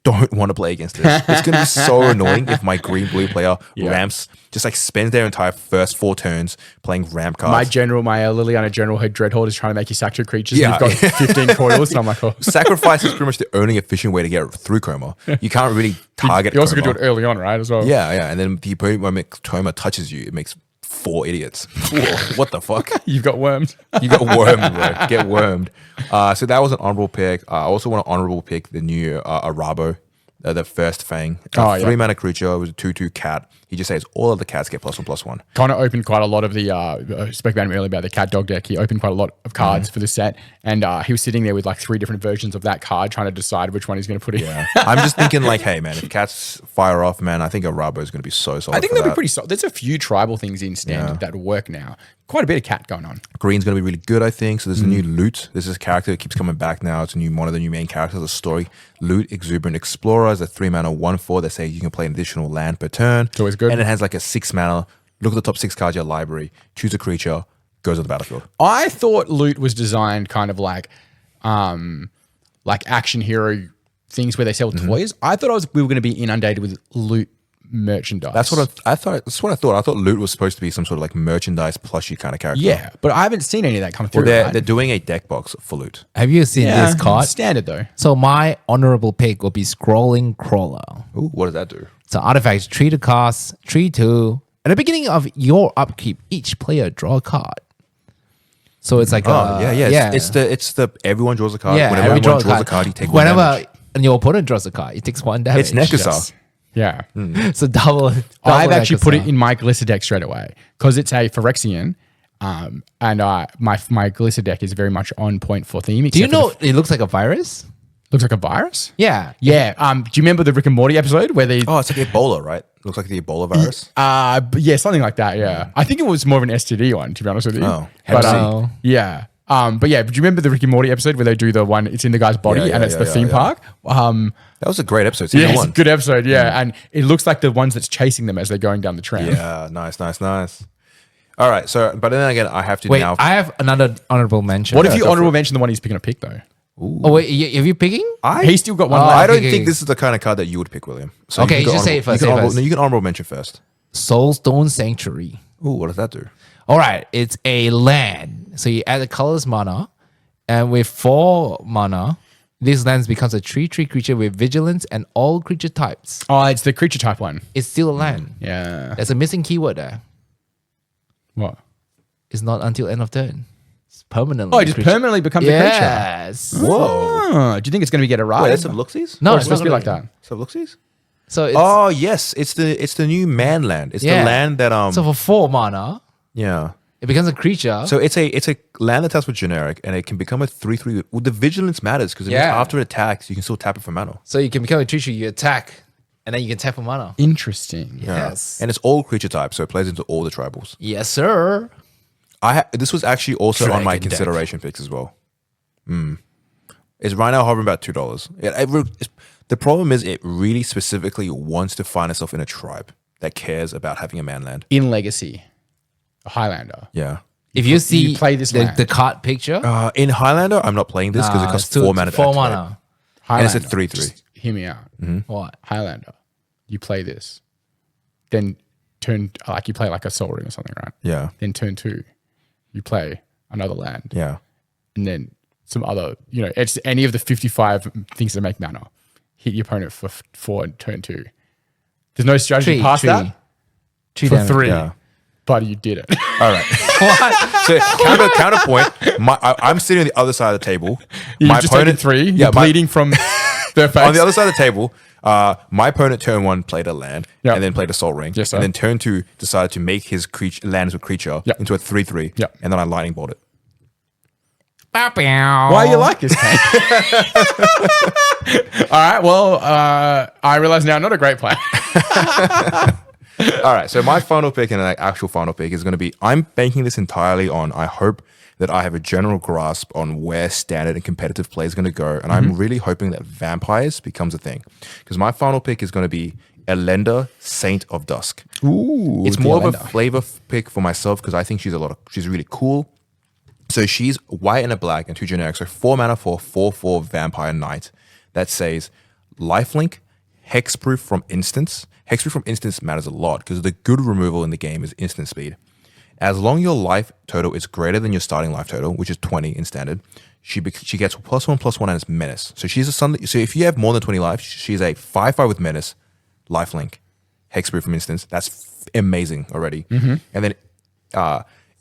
don't want to play against this. It's going to be so annoying if my green-blue player ramps, just like spends their entire first 4 turns playing ramp cards. My Liliana general, her Dreadhorde is trying to make you sack 2 creatures. Yeah. And you've got 15 coils. And I'm like, oh. Sacrifice is pretty much the only efficient way to get through Coma. You can't really target You also could Coma. do it early on, right, as well? Yeah. And then the moment Coma touches you, it makes 4 idiots. Whoa, what the fuck? You've got wormed. You got wormed, bro. Get wormed. So that was an honorable pick. I also want to honorable pick the new Arabo, the first Fang. 3 mana creature. It was a 2/2 cat. He just says all of the cats get +1/+1. Connor opened quite a lot of the, spoke about him earlier about the cat dog deck. He opened quite a lot of cards for the set. And he was sitting there with like 3 different versions of that card trying to decide which one he's going to put in. Yeah. I'm just thinking like, hey, man, if cats fire off, man, I think Arabo is going to be so solid. I think they'll be pretty solid. There's a few tribal things in standard that work now. Quite a bit of cat going on. Green's going to be really good, I think. So there's a new Loot. This is a character that keeps coming back now. It's one of the new main characters of the story. Loot, Exuberant Explorer is a 3 mana 1/4 that says you can play an additional land per turn. It's always good. And it has like a 6 mana. Look at the top 6 cards of your library. Choose a creature. Goes on the battlefield. I thought Loot was designed kind of like action hero things where they sell toys. I thought we were going to be inundated with Loot merchandise. That's what I thought. That's what I thought. I thought Loot was supposed to be some sort of like merchandise plushie kind of character. Yeah, but I haven't seen any of that come through. Well, right? they're doing a deck box for Loot. Have you seen this card? Standard though. So my honorable pick will be Scrolling Crawler. Ooh, what does that do? So artifacts, 3 to cast, 3/2. At the beginning of your upkeep, each player draw a card. So it's like It's the everyone draws a card. Yeah, Whenever everyone draws a card, you take one damage. And your opponent draws a card, it takes 1 damage. It's Nekusar. Yeah. So double I've actually put it Nekusar. in my Glissa deck straight away because it's a Phyrexian. And my Glissa deck is very much on point for theme. Do you know it looks like a virus? Looks like a virus? Yeah. Yeah. Do you remember the Rick and Morty episode where they... Oh, it's like Ebola, right? Looks like the Ebola virus. Yeah, something like that, yeah. I think it was more of an STD one, to be honest with you. Oh, but, Hep C. yeah. But yeah, do you remember the Rick and Morty episode where they do the one, it's in the guy's body and it's the theme park? That was a great episode. Yeah, Season it's 1. a good episode, yeah. And it looks like the ones that's chasing them as they're going down the tram. Yeah, nice. All right, so, but then again, I have to Wait, now. I have another honorable mention. What if you go for honorable it. mention the one he's picking a pick, though? Oh, wait, have you picking? He's still got one I left. don't okay. think this is the kind of card that you would pick, William. So Okay, you can go just say it honorable- first, You say can it honorable- first. No, you can honorable mention first. Soulstone Sanctuary. Ooh, what does that do? All right, it's a land. So you add a colorless mana, and with 4 mana, this land becomes a 3/3 creature with vigilance and all creature types. Oh, it's the creature type one. It's still a land. Yeah. There's a missing keyword there. What? It's not until end of turn. It's permanently. Oh, it just permanently becomes a creature. Yes. Whoa. Oh, do you think it's going to get a ride? Wait, that's some looksies? No, Or it's it's supposed to be not like that. Some looksies? So it's Oh yes, it's the new man land. It's Yeah. the land that so for 4 mana, yeah. it becomes a creature. So it's a land that taps with generic, and it can become a 3/3. Well, the vigilance matters because after it attacks, you can still tap it for mana. So you can become a creature, you attack, and then you can tap for mana. Interesting. Yes. And it's all creature types, so it plays into all the tribals. Yes, sir. This was actually also on my Dragon deck. consideration picks as well. It's right now hovering about $2. The problem is it really specifically wants to find itself in a tribe that cares about having a man land. In Legacy, a Highlander. Yeah. If you see play this land. the card picture, In Highlander, I'm not playing this because it costs 4 mana to 4 activate. mana. And it's a Highlander. 3/3. Just hear me out. What? Highlander. You play this. Then you play like a Soul Ring or something, right? Yeah. Then turn 2, you play another land. Yeah. And then some other, it's any of the 55 things that make mana. Hit your opponent for 4 and turn 2. There's no strategy past that Tree for damage. 3. Yeah. But you did it. All right. So counterpoint. I'm sitting on the other side of the table. You've just taken 3. You're bleeding from their face. On the other side of the table, my opponent turn 1 played a land Yep. and then played a soul ring. Yes, sir. And then turn 2 decided to make his lands with creature Yep. into a 3/3. Yep. And then I lightning bolt it. Why are you like this, Kane? All right. Well, I realize now not a great plan. All right. So my final pick and actual final pick is going to be, I'm banking this entirely on, I hope that I have a general grasp on where standard and competitive play is going to go. And I'm really hoping that vampires becomes a thing. Because my final pick is going to be Elenda, Saint of Dusk. Ooh. It's more of a flavor pick for myself because I think she's really cool. So she's white and a black and 2 generic. So 4 mana for 4/4 vampire knight that says lifelink, hexproof from instance. Hexproof from instance matters a lot because the good removal in the game is instant speed. As long as your life total is greater than your starting life total, which is 20 in standard, she gets +1/+1 and it's menace. So she's a so if you have more than 20 life, she's a 5/5 with menace, lifelink, hexproof from instance. That's amazing already. And then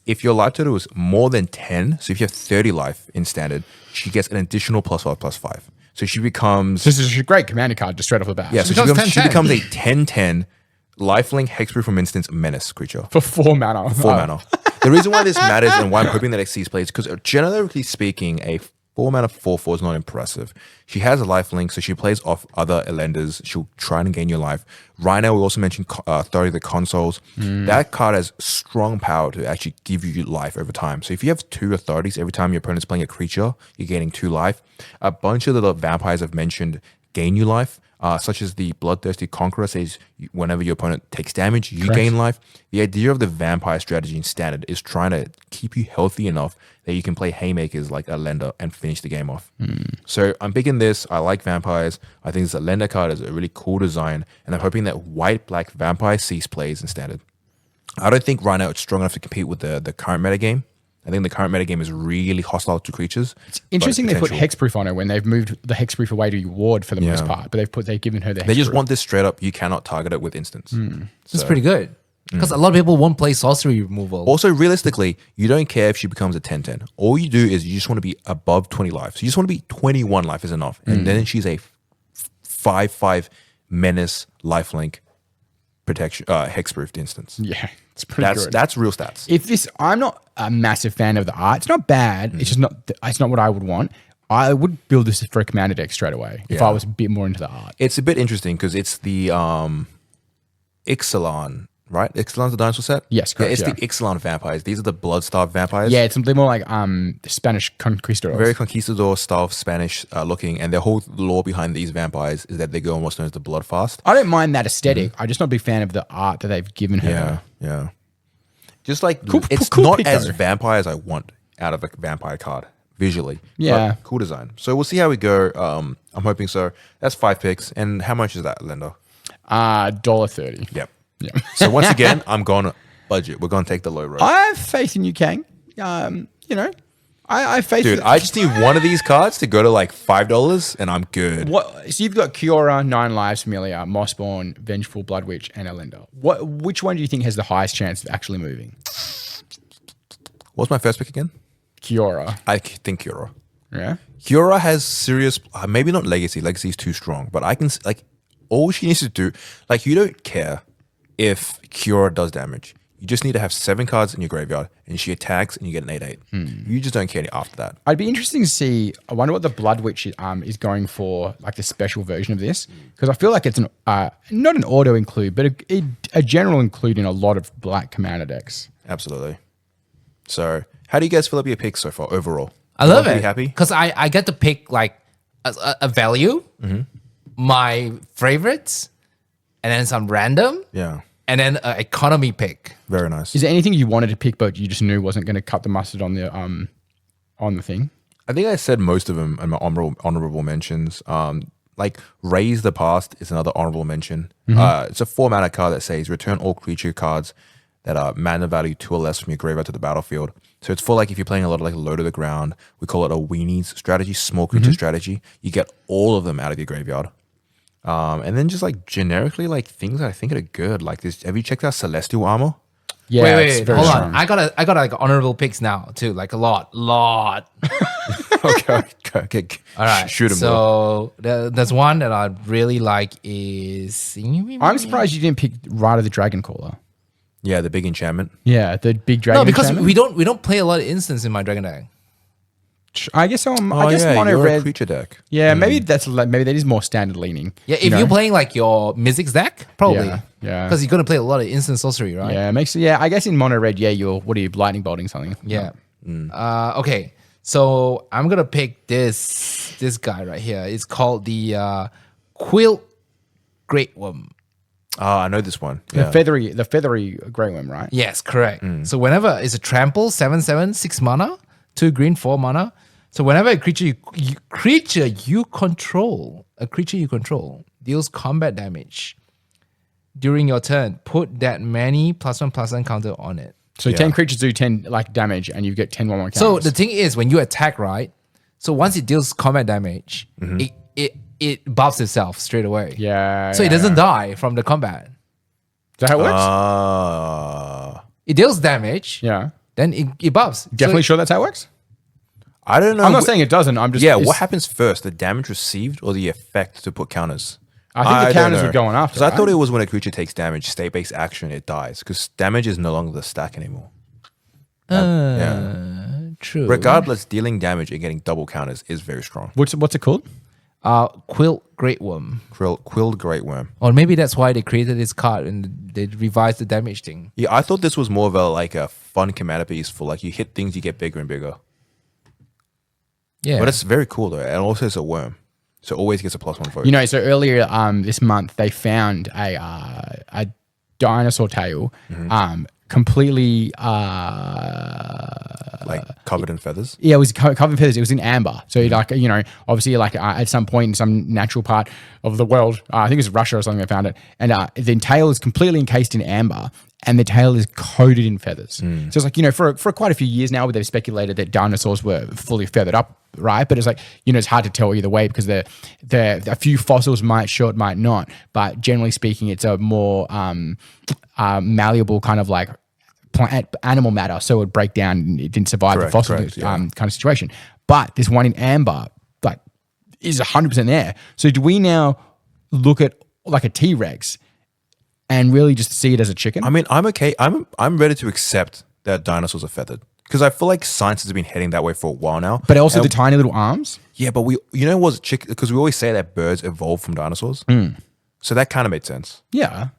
if your life total is more than 10, so if you have 30 life in standard, she gets an additional +5/+5. So she becomes... This is a great commander card just straight off the bat. Yeah, so she becomes a 10/10 lifelink, hexproof from instance, menace creature. For 4 mana. 4 mana. The reason why this matters and why I'm hoping that Xyz plays, because generally speaking, a 4 mana 4/4 is not impressive. She has a lifelink, so she plays off other lenders. She'll try and gain your life. Right now, we also mentioned Authority of the Consoles. That card has strong power to actually give you life over time. So if you have 2 authorities, every time your opponent's playing a creature, you're gaining 2 life. A bunch of the vampires I've mentioned gain you life. Such as the Bloodthirsty Conqueror says whenever your opponent takes damage, you gain life. The idea of the vampire strategy in standard is trying to keep you healthy enough that you can play haymakers like a lender and finish the game off. So I'm picking this. I like vampires. I think this lender card is a really cool design, and I'm hoping that white-black vampire cease plays in standard. I don't think right now it's strong enough to compete with the current metagame. I think the current metagame is really hostile to creatures. It's interesting they put hexproof on her when they've moved the hexproof away to ward for the most part, but they've given her the hexproof. They just want this straight up. You cannot target it with instants. That's pretty good. Because a lot of people won't play sorcery removal. Also, realistically, you don't care if she becomes a 10/10. All you do is you just want to be above 20 life. So you just want to be 21 life is enough. And then she's a 5/5 menace lifelink protection hexproofed instance. Yeah, it's pretty good. That's real stats. If this, I'm not a massive fan of the art. It's not bad. It's just not. It's not what I would want. I would build this for a commander deck straight away if I was a bit more into the art. It's a bit interesting because it's the Ixalan, right? Ixalan's the dinosaur set? Yes, correct. Yeah, it's the Ixalan vampires. These are the blood-starved vampires. Yeah, they're more like Spanish conquistadors. Very conquistador style Spanish looking, and the whole lore behind these vampires is that they go on what's known as the blood fast. I don't mind that aesthetic. I'm just not a big fan of the art that they've given her. Yeah. Just like Cool not pick, as though. vampire as I want out of a vampire card visually. Yeah. But cool design. So we'll see how we go. I'm hoping so. That's 5 picks. And how much is that, Lendo? $1.30. Yep. Yeah. So once again, I'm going budget. We're going to take the low road. I have faith in you, Kang. I have faith. Dude, I just need one of these cards to go to like $5 and I'm good. So you've got Kiora, 9 Lives Familiar, Mossborn, Vengeful Blood Witch, and Elenda. Which one do you think has the highest chance of actually moving? What's my first pick again? Kiora. I think Kiora. Yeah. Kiora has serious, maybe not legacy. Legacy is too strong, but I can, like, all she needs to do, like, you don't care if Kiora does damage. You just need to have 7 cards in your graveyard, and she attacks, and you get an 8/8. You just don't care after that. I'd be interested to see. I wonder what the Blood Witch is going for, like the special version of this, because I feel like it's an not an auto include, but a general include in a lot of black commander decks. Absolutely. So, how do you guys feel about your picks so far overall? I love it. Pretty happy? Because I get to pick like a value, my favorites, and then some random, Yeah. and then an economy pick. Very nice. Is there anything you wanted to pick, but you just knew wasn't going to cut the mustard on the thing? I think I said most of them in my honorable mentions. Like Raise the Past is another honorable mention. It's a 4 mana card that says return all creature cards that are mana value 2 or less from your graveyard to the battlefield. So it's for like if you're playing a lot of like low to the ground, we call it a weenies strategy, small creature strategy. You get all of them out of your graveyard. And then just like generically like things that I think are good. Like this, have you checked out Celestial Armor? Yeah, Wait, very hold strong. on. I got like honorable picks now too, like a lot. Okay. All right. Shoot him. Oh, So there's one that I really like is. I'm surprised you didn't pick Ride of the Dragon Caller. Yeah, the big enchantment. Yeah, the big dragon. No, because enchantment. we don't play a lot of instants in my dragon deck. I guess I guess mono you're a red. creature deck. Yeah, maybe that is more standard leaning. Yeah, if you're playing like your Mystics deck, probably. Yeah. Because you're gonna play a lot of instant sorcery, right? Yeah, I guess in mono red, you're lightning bolting something. Yeah. Okay. So I'm gonna pick this guy right here. It's called the Quilt Great Worm. Oh, I know this one. The feathery grey worm, right? Yes, correct. So whenever it's a trample, 7/7, 6 mana, 2 green, 4 mana. So whenever a creature you control deals combat damage during your turn, put that many +1/+1 counter on it. So 10 creatures do 10 like damage, and you get 10 1/1 counters. So the thing is, when you attack, right? So once it deals combat damage, it buffs itself straight away. Yeah. So it doesn't die from the combat. Is that how it works? It deals damage. Yeah. Then it buffs. Definitely sure that's how it works? I don't know. I'm not saying it doesn't. I'm just what happens first, the damage received or the effect to put counters? I think the counters don't would go on after. Because I thought it was when a creature takes damage, state-based action, it dies. Because damage is no longer the stack anymore. True. Regardless, dealing damage and getting double counters is very strong. What's it called? Quilt Great Worm. Quilled Great Worm. Or maybe that's why they created this card and they revised the damage thing. Yeah, I thought this was more of a fun commander piece for you hit things, you get bigger and bigger. Yeah. But it's very cool though. And also it's a worm. So it always gets a +1 vote. You know, so earlier this month they found a dinosaur tail completely covered in feathers. Yeah, it was covered in feathers. It was in amber. So obviously at some point in some natural part of the world, I think it was Russia or something, they found it. And the tail is completely encased in amber and the tail is coated in feathers. So it's for quite a few years now they've speculated that dinosaurs were fully feathered up, right? But it's it's hard to tell either way because a few fossils might show it, might not. But generally speaking, it's a more malleable kind of animal matter, so it would break down. It didn't survive the fossil kind of situation. But this one in amber, is 100% there. So do we now look at a T-Rex and really just see it as a chicken? I mean, I'm okay. I'm ready to accept that dinosaurs are feathered because I feel like science has been heading that way for a while now. But also the tiny little arms. Yeah, but was chicken because we always say that birds evolved from dinosaurs. So that kind of made sense. Yeah.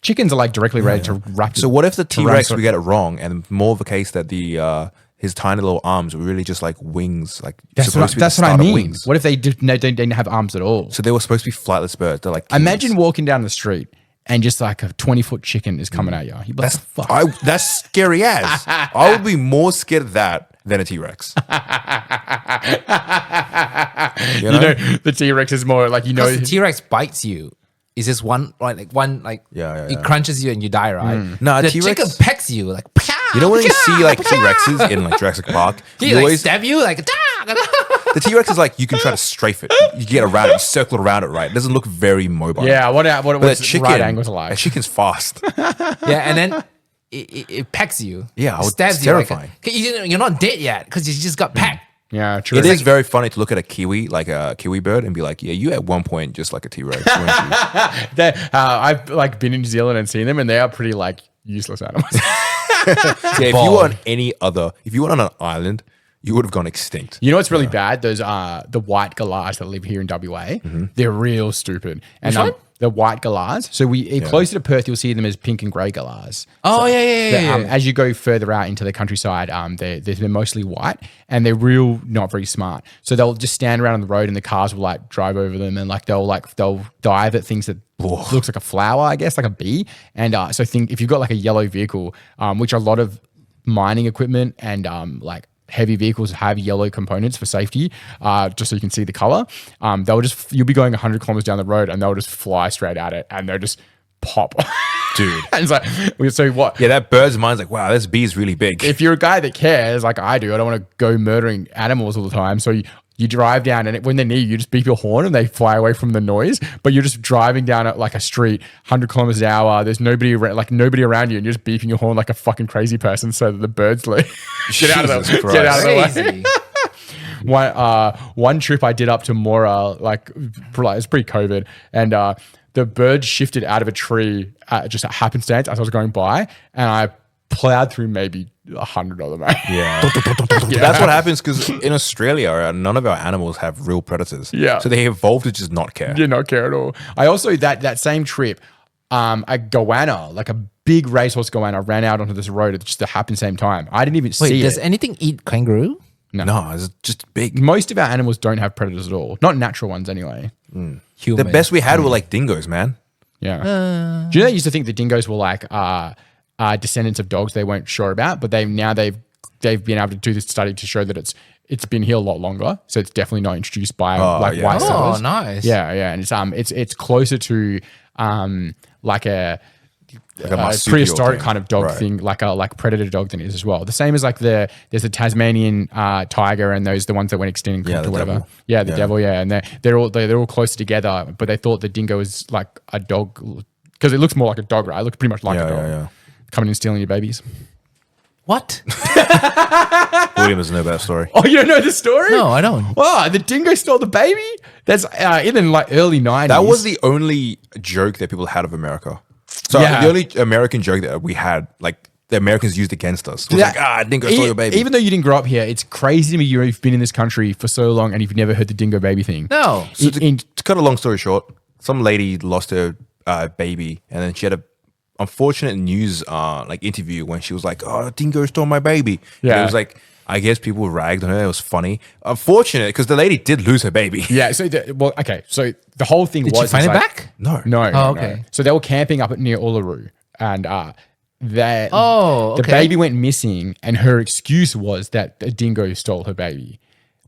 Chickens are directly ready to wrap. So what if the T-Rex we get it wrong and more of a case that his tiny little arms were really just like wings, that's what I mean. Wings. What if they didn't have arms at all? So they were supposed to be flightless birds. They're imagine walking down the street and just a 20-foot chicken is coming at you. You'd be fuck. That's scary as. I would be more scared of that than a T-Rex. The T-Rex is more the T-Rex bites you. Is this one it crunches you and you die, right? No, the T-Rex chicken pecks you You know when you see T-Rexes in Jurassic Park? He always stab you The T-Rex is you can try to strafe it. You get around it, you circle around it, right? It doesn't look very mobile. Yeah, what's chicken, right angles like? A chicken's fast. Yeah, and then it pecks you. Yeah, stabs it's terrifying. You're not dead yet because you just got pecked. Yeah, true. It is very funny to look at a kiwi, a kiwi bird, and be like, yeah, you at one point just like a T-Rex, weren't you? I've been in New Zealand and seen them, and they are pretty useless animals. If you were on an island, you would have gone extinct. You know what's really bad? Those the white galahs that live here in WA. They're real stupid. And Which one? The white galahs. So closer to Perth, you'll see them as pink and grey galahs. Oh, yeah. As you go further out into the countryside, they're mostly white and they're real not very smart. So they'll just stand around on the road and the cars will drive over them and they'll dive at things that looks like a flower, I guess, like a bee. And so if you've got a yellow vehicle, which a lot of mining equipment and heavy vehicles have yellow components for safety, just so you can see the color. You'll be going 100 kilometers down the road and they'll just fly straight at it and they'll just pop. Dude. And it's so what? Yeah, that bird's mind's wow, this bee is really big. If you're a guy that cares, like I do, I don't want to go murdering animals all the time. So you drive down and when they're near you, just beep your horn and they fly away from the noise. But you're just driving down at a street, 100 kilometers an hour. There's nobody around you, and you're just beeping your horn like a fucking crazy person so that the birds leave. Get out of the way. One trip I did up to Mora, it's pre-COVID, and the bird shifted out of a tree just a happenstance as I was going by, and I plowed through maybe 100 of them. Yeah. That's what happens because in Australia, none of our animals have real predators. Yeah. So they evolved to just not care. Yeah, not care at all. I also, that same trip, a goanna, a big racehorse goanna, ran out onto this road at just the same time. I didn't even see it. Does anything eat kangaroo? No, it's just big. Most of our animals don't have predators at all. Not natural ones anyway. The best we had were dingoes, man. Yeah. Do you know they used to think the dingoes were descendants of dogs they weren't sure about, but they've been able to do this study to show that it's been here a lot longer, so it's definitely not introduced by yeah. white Oh, settlers. nice. Yeah, and it's closer to like a marsupial prehistoric thing. kind of dog Right. thing, like a predator dog than it is as well. The same as like there's the Tasmanian tiger and the ones that went extinct Yeah, or the whatever. devil. Yeah, the devil. Yeah, and they're all close together, but they thought the dingo was like a dog because it looks more like a dog, right? It looks pretty much like a dog. Yeah. Coming and stealing your babies. What? William doesn't know that story. Oh, you don't know the story? No, I don't. Oh, the dingo stole the baby? That's in the like early 90s. That was the only joke that people had of America. So Yeah. the only American joke that we had, like the Americans used against us, was like, dingo stole your baby. Even though you didn't grow up here, it's crazy to me you've been in this country for so long and you've never heard the dingo baby thing. No. So to cut a long story short, some lady lost her baby, and then she had a unfortunate news like interview when she was like, "Oh, dingo stole my baby." Yeah. And it was like, I guess people ragged on her. It was funny. Unfortunate because the lady did lose her baby. Yeah, so so the whole thing Did was she find it like- back? No. No. Oh, no. okay. So they were camping up near Uluru, and the okay. baby went missing, and her excuse was that a dingo stole her baby.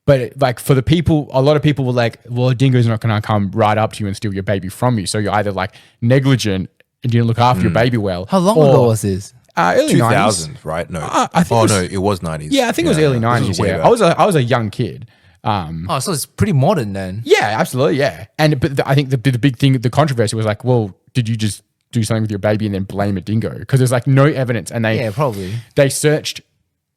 But like for the people, a lot of people were like, "Well, a dingo's not going to come right up to you and steal your baby from you. So you're either like negligent and you didn't look after your baby well." How long or- ago was this? Early 90s. 2000, right? No. I think it was- no, it was 90s. Yeah, I think it was early This 90s. way Yeah, back. I was a young kid. Oh, so it's pretty modern then. Yeah, absolutely. Yeah, I think the big thing, the controversy was like, well, did you just do something with your baby and then blame a dingo? Because there's like no evidence, and Yeah, probably. they searched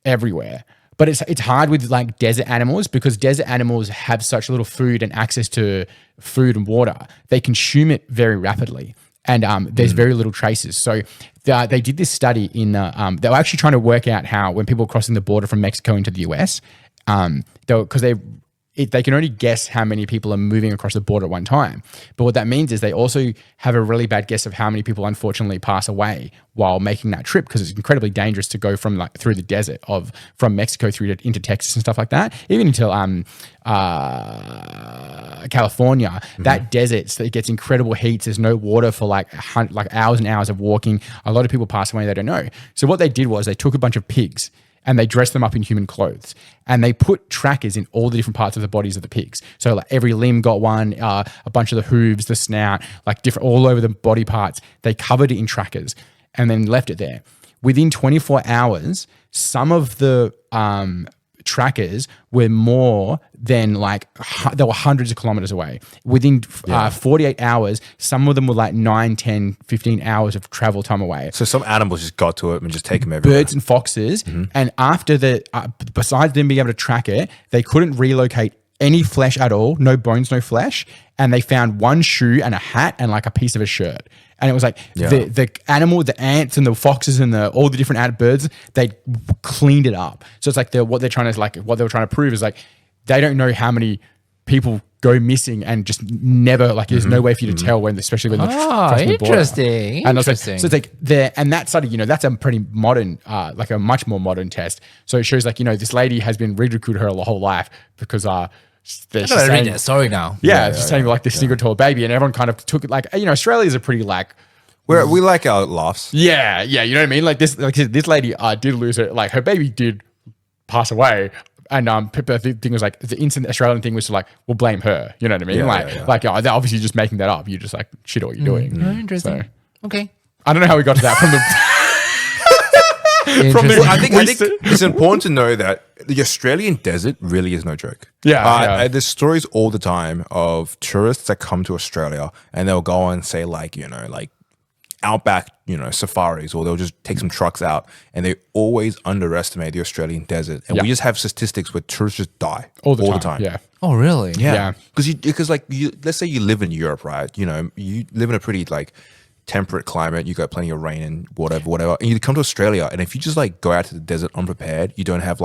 everywhere. But it's hard with like desert animals because desert animals have such little food and access to food and water. They consume it very rapidly, and there's very little traces. So they did this study in they were actually trying to work out how when people were crossing the border from Mexico into the US, because they can only guess how many people are moving across the border at one time. But what that means is they also have a really bad guess of how many people unfortunately pass away while making that trip, because it's incredibly dangerous to go from like through the desert from Mexico into Texas and stuff like that, even into California. That desert, it gets incredible heats. There's no water for like hours and hours of walking. A lot of people pass away, they don't know. So what they did was they took a bunch of pigs and they dressed them up in human clothes, and they put trackers in all the different parts of the bodies of the pigs. So like every limb got one, a bunch of the hooves, the snout, like different all over the body parts. They covered it in trackers and then left it there. Within 24 hours, some of the trackers were more than they were hundreds of kilometers away. Within 48 hours, some of them were like 9, 10, 15 hours of travel time away. So some animals just got to it and just take them everywhere. Birds and foxes. And after besides them being able to track it, they couldn't relocate any flesh at all, no bones, no flesh. And they found one shoe and a hat and like a piece of a shirt. And it was like the animal, the ants and the foxes and all the different birds, they cleaned it up. So it's like what they were trying to prove is like they don't know how many people go missing and just never there's no way for you to tell especially when they're crossing the border. Interesting. And so Interesting. it's like and that study, that's a pretty modern, like a much more modern test. So it shows like, this lady has been ridiculed her whole life because I gotta read that story now. she's saying like this dingo told a baby, and everyone kind of took it like, Australia's a pretty We like our laughs. yeah, you know what I mean? Like this lady did lose her, like her baby did pass away. And the thing was like the instant Australian thing was like, we'll blame her. You know what I mean? They're obviously just making that up. You're just like, shit, what you're doing. Interesting. So, Okay. I don't know how we got to that from the Interesting. I think it's important to know that the Australian desert really is no joke. Yeah. There's stories all the time of tourists that come to Australia and they'll go and say like outback, safaris, or they'll just take some trucks out, and they always underestimate the Australian desert. And we just have statistics where tourists just die all the time. Yeah. Oh, really? Yeah. Because let's say you live in Europe, right? You live in a pretty temperate climate. You got plenty of rain and whatever. And you come to Australia, and if you just go out to the desert unprepared, you don't have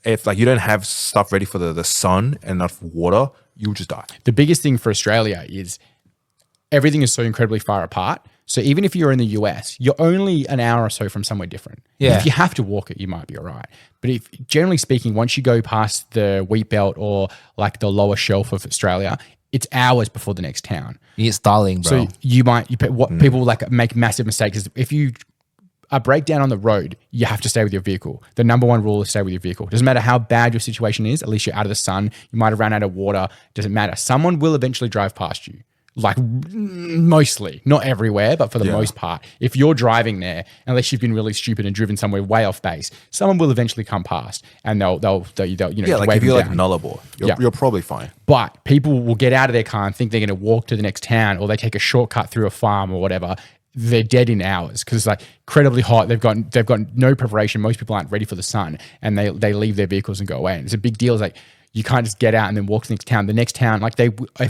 if you don't have stuff ready for the sun and enough water, you'll just die. The biggest thing for Australia is everything is so incredibly far apart. So even if you're in the US, you're only an hour or so from somewhere different. Yeah. If you have to walk it, you might be all right. But if generally speaking, once you go past the wheat belt or like the lower shelf of Australia, it's hours before the next town. It's darling, bro. So people make massive mistakes. If you a breakdown on the road, you have to stay with your vehicle. The number one rule is stay with your vehicle. Doesn't matter how bad your situation is, at least you're out of the sun. You might have run out of water. Doesn't matter. Someone will eventually drive past you. Like mostly, not everywhere, but for the most part. If you're driving there, unless you've been really stupid and driven somewhere way off base, someone will eventually come past and they'll like if you're like Nullarbor, you're probably fine. But people will get out of their car and think they're going to walk to the next town, or they take a shortcut through a farm or whatever. They're dead in hours because it's like incredibly hot. They've got no preparation. Most people aren't ready for the sun, and they leave their vehicles and go away. And it's a big deal. It's like, you can't just get out and then walk to the next town. The next town, like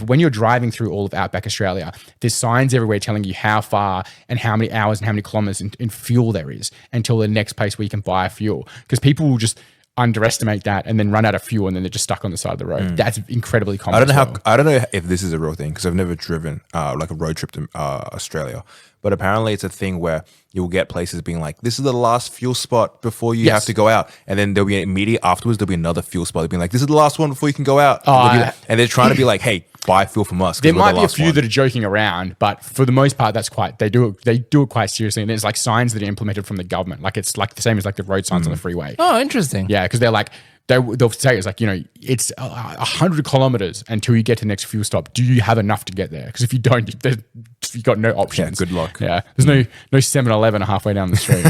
when you're driving through all of outback Australia, there's signs everywhere telling you how far and how many hours and how many kilometers in fuel there is until the next place where you can buy fuel. Because people will just underestimate that and then run out of fuel and then they're just stuck on the side of the road. That's incredibly common. I don't know if this is a real thing because I've never driven like a road trip to Australia. But apparently it's a thing where you'll get places being like, this is the last fuel spot before you have to go out. And then there'll be immediate afterwards, there'll be another fuel spot. They'll be like, this is the last one before you can go out. And they're trying to be like, hey, buy fuel from us. There might be a few that are joking around, but for the most part, they do it quite seriously. And there's like signs that are implemented from the government. Like it's like the same as like the road signs on the freeway. Oh, interesting. Yeah, because they're like, they'll say it's like, it's 100 kilometers until you get to the next fuel stop. Do you have enough to get there? Because if you don't, you've got no options. Yeah, good luck. Yeah, there's no 7-Eleven halfway down the street.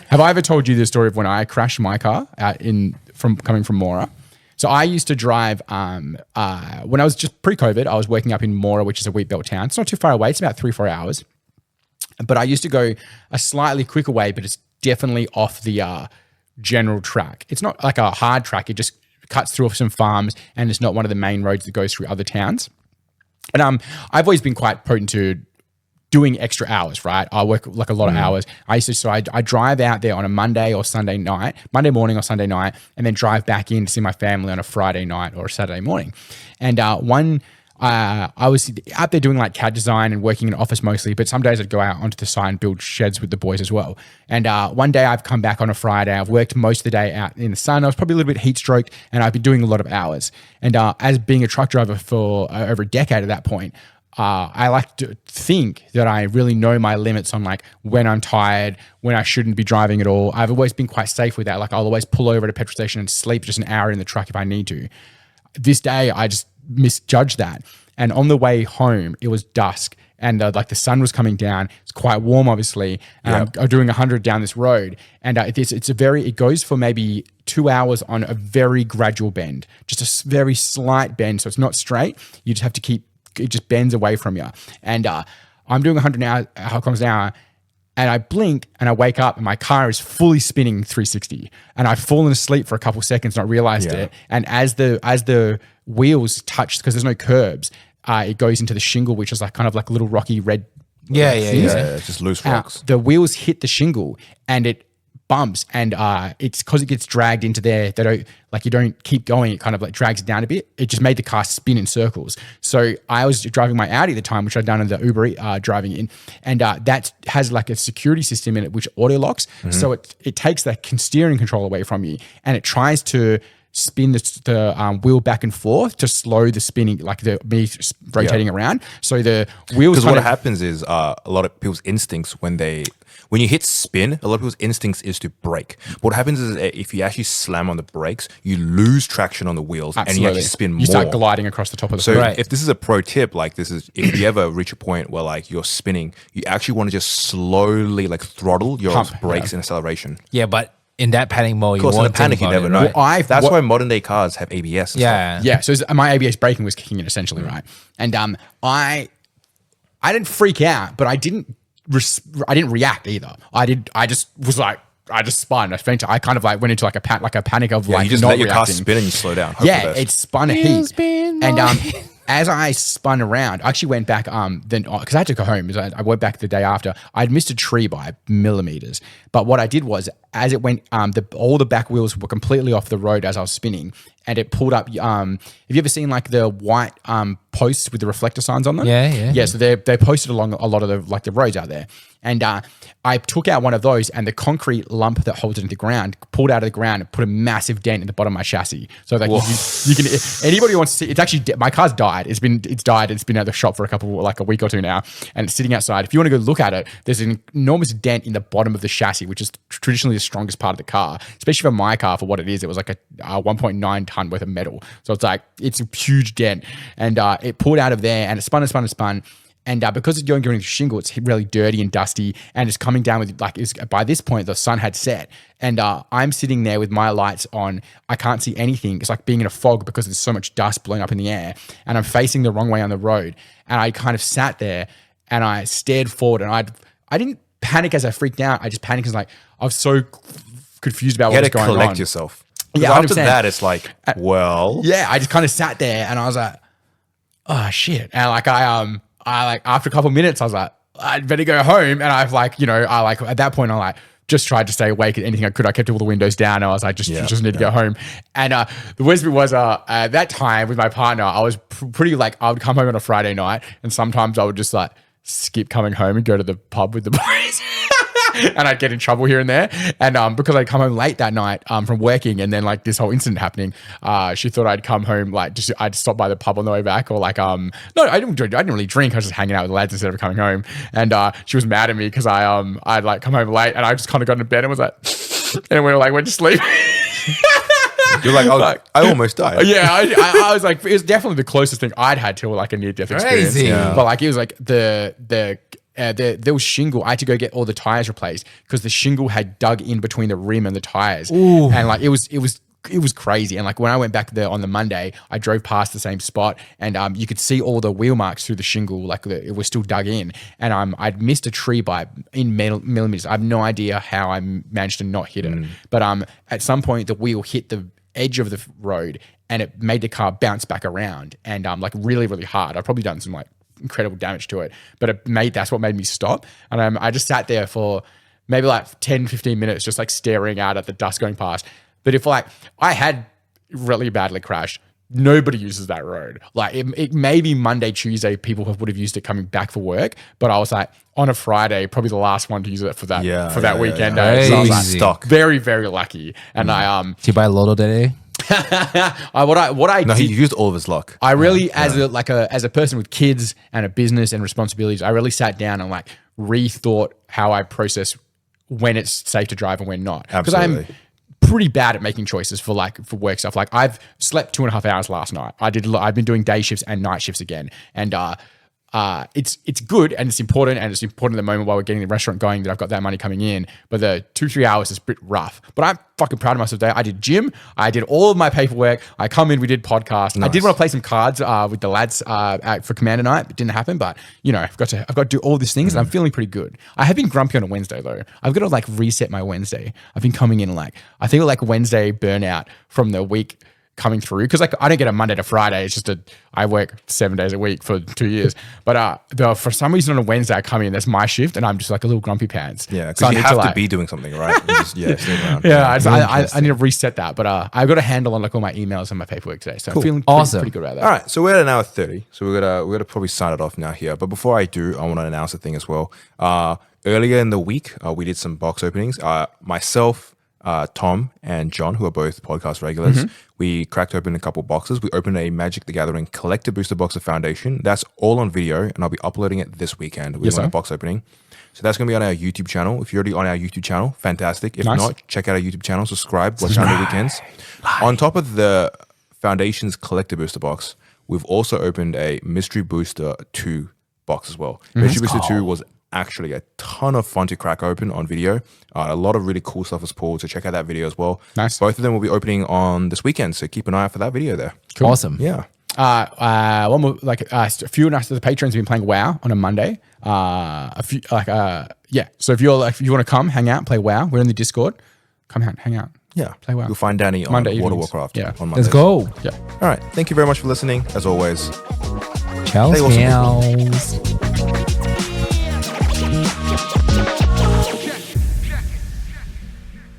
Have I ever told you the story of when I crashed my car coming from Mora? So I used to drive when I was just pre-COVID. I was working up in Mora, which is a wheat belt town. It's not too far away. It's about 3-4 hours. But I used to go a slightly quicker way, but it's definitely off the general track. It's not like a hard track. It just cuts through some farms and it's not one of the main roads that goes through other towns. And I've always been quite potent to doing extra hours, right? I work like a lot of hours. I drive out there on a Monday morning or Sunday night, and then drive back in to see my family on a Friday night or a Saturday morning. And I was out there doing like CAD design and working in an office mostly, but some days I'd go out onto the side and build sheds with the boys as well. And one day I've come back on a Friday. I've worked most of the day out in the sun. I was probably a little bit heat stroked and I've been doing a lot of hours. And as being a truck driver for over a decade at that point, I like to think that I really know my limits on like when I'm tired, when I shouldn't be driving at all. I've always been quite safe with that. Like I'll always pull over at a petrol station and sleep just an hour in the truck if I need to. This day I just misjudged that. And on the way home, it was dusk and like the sun was coming down. It's quite warm, obviously. And I'm doing 100 down this road. And it goes for maybe 2 hours on a very gradual bend, just a very slight bend. So it's not straight. You just have to it just bends away from you. And I'm doing 100 kilometers an hour. And I blink and I wake up and my car is fully spinning 360. And I've fallen asleep for a couple seconds, not realized it. And as the wheels touch, because there's no curbs, it goes into the shingle, which is like kind of like little rocky red. It's just loose rocks. The wheels hit the shingle and it bumps, and it's because it gets dragged into there. You don't keep going. It kind of like drags it down a bit. It just made the car spin in circles. So I was driving my Audi at the time, which I'd done in the Uber driving in, and that has like a security system in it which auto locks. Mm-hmm. So it takes the steering control away from you, and it tries to spin the wheel back and forth to slow the spinning, like me rotating around. So the wheels. Because what happens is a lot of people's instincts when you hit spin, a lot of people's instincts is to brake. What happens is if you actually slam on the brakes, you lose traction on the wheels. Absolutely. And you actually spin more. You start gliding across the top of the So if this is a pro tip, like this is, if you ever reach a point where like you're spinning, you actually want to just slowly like throttle your brakes and acceleration. Yeah, but in that panic mode, of course, in the panic, you never know. Right? That's why modern day cars have ABS. And stuff. Yeah. So my ABS braking was kicking in essentially, right? And I didn't freak out, but I didn't react either. I just was like, I just spun. I kind of like went into like a panic of like you just not let your reacting. car spin and you slow down. It spun a heap. And as I spun around, I actually went back then because I had to go home. I went back the day after. I'd missed a tree by millimeters. But what I did was, as it went, all the back wheels were completely off the road as I was spinning, and it pulled up. Have you ever seen like the white posts with the reflector signs on them? Yeah. So they posted along a lot of the roads out there. And I took out one of those, and the concrete lump that holds it in the ground pulled out of the ground and put a massive dent in the bottom of my chassis. So like you can, anybody who wants to see, it's actually my car's died. It's died. It's been at the shop for a week or two now, and it's sitting outside. If you want to go look at it, there's an enormous dent in the bottom of the chassis, which is traditionally the strongest part of the car, especially for my car. For what it is, it was like a 1.9 ton worth of metal. So it's a huge dent, and it pulled out of there, and it spun and spun and spun. And because it's going into shingle, it's really dirty and dusty, and it's coming down with by this point the sun had set, and I'm sitting there with my lights on. I can't see anything. It's like being in a fog because there's so much dust blowing up in the air, and I'm facing the wrong way on the road. And I kind of sat there and I stared forward, and I didn't panic as I freaked out. I just panicked because I was so confused about what was going on. You had to collect yourself. Yeah, after 100%. that, it's like, well, yeah, I just kind of sat there and I was like, oh shit, and I after a couple of minutes, I was like, I'd better go home. And at that point, I just tried to stay awake at anything I could. I kept all the windows down. I was like, just need to go home. And the worst bit was at that time with my partner, I was pretty I would come home on a Friday night, and sometimes I would just skip coming home and go to the pub with the boys. And I'd get in trouble here and there. And because I'd come home late that night from working, and then this whole incident happening, she thought I'd come home I'd stop by the pub on the way back, or no, I didn't really drink. I was just hanging out with the lads instead of coming home. And she was mad at me because I'd come home late, and I just kind of got into bed and was and we went to sleep. You're I almost died. Yeah, I was it was definitely the closest thing I'd had to a near-death experience. Yeah. But it was there was shingle. I had to go get all the tires replaced because the shingle had dug in between the rim and the tires. Ooh. And it was crazy. And when I went back there on the Monday, I drove past the same spot, and you could see all the wheel marks through the shingle, it was still dug in. And I'd missed a tree in millimeters. I have no idea how I managed to not hit it. But at some point, the wheel hit the edge of the road, and it made the car bounce back around, and really, really hard. I've probably done some incredible damage to it, but that's what made me stop. And I just sat there for maybe 10, 15 minutes, just staring out at the dust going past. But if I had really badly crashed, nobody uses that road. It maybe Monday, Tuesday, people would have used it coming back for work, but I was on a Friday, probably the last one to use it for that weekend. Yeah. So I was Stuck. very, very lucky. And Did you buy a Lotto that day? He used all of his luck. I really, as a person with kids and a business and responsibilities, I really sat down and rethought how I process when it's safe to drive and when not. Because I'm pretty bad at making choices for work stuff. I've slept 2.5 hours last night. I've been doing day shifts and night shifts again, and it's good and it's important, at the moment while we're getting the restaurant going that I've got that money coming in. But the 2-3 hours is a bit rough. But I'm fucking proud of myself today. I did gym. I did all of my paperwork. I come in. We did podcast. Nice. I did want to play some cards with the lads for Commander Night. It didn't happen. But I've got to do all these things, and I'm feeling pretty good. I have been grumpy on a Wednesday though. I've got to reset my Wednesday. I've been coming in I think Wednesday burnout from the week coming through, because I don't get a Monday to Friday. It's just I work 7 days a week for 2 years. But for some reason on a Wednesday I come in, that's my shift, and I'm just a little grumpy pants. Yeah, because you have to be doing something, right? I need to reset that. But I've got a handle on all my emails and my paperwork today, so I'm feeling pretty good about that. All right, so we're at an hour 30, so we're gonna probably sign it off now here. But before I do, I want to announce a thing as well. Earlier in the week, we did some box openings. Myself, Tom and John, who are both podcast regulars, we cracked open a couple boxes. We opened a Magic the Gathering Collector Booster Box of Foundation. That's all on video, and I'll be uploading it this weekend. We want a box opening. So that's going to be on our YouTube channel. If you're already on our YouTube channel, fantastic. If not, check out our YouTube channel, subscribe, watch on the weekends. On top of the Foundation's Collector Booster Box, we've also opened a Mystery Booster 2 box as well. Mystery Booster 2 was actually a ton of fun to crack open on video. A lot of really cool stuff was pulled, so check out that video as well. Nice. Both of them will be opening on this weekend, so keep an eye out for that video there. Cool. Awesome. Yeah. One more, a few of the patrons have been playing WoW on a Monday. So if you want to come, hang out, play WoW, we're in the Discord. Come out, hang out. Yeah. Play WoW. You'll find Danny on Monday World of evenings. Warcraft on Monday. Let's go. Yeah. All right. Thank you very much for listening, as always. Ciao, Stay awesome. meows.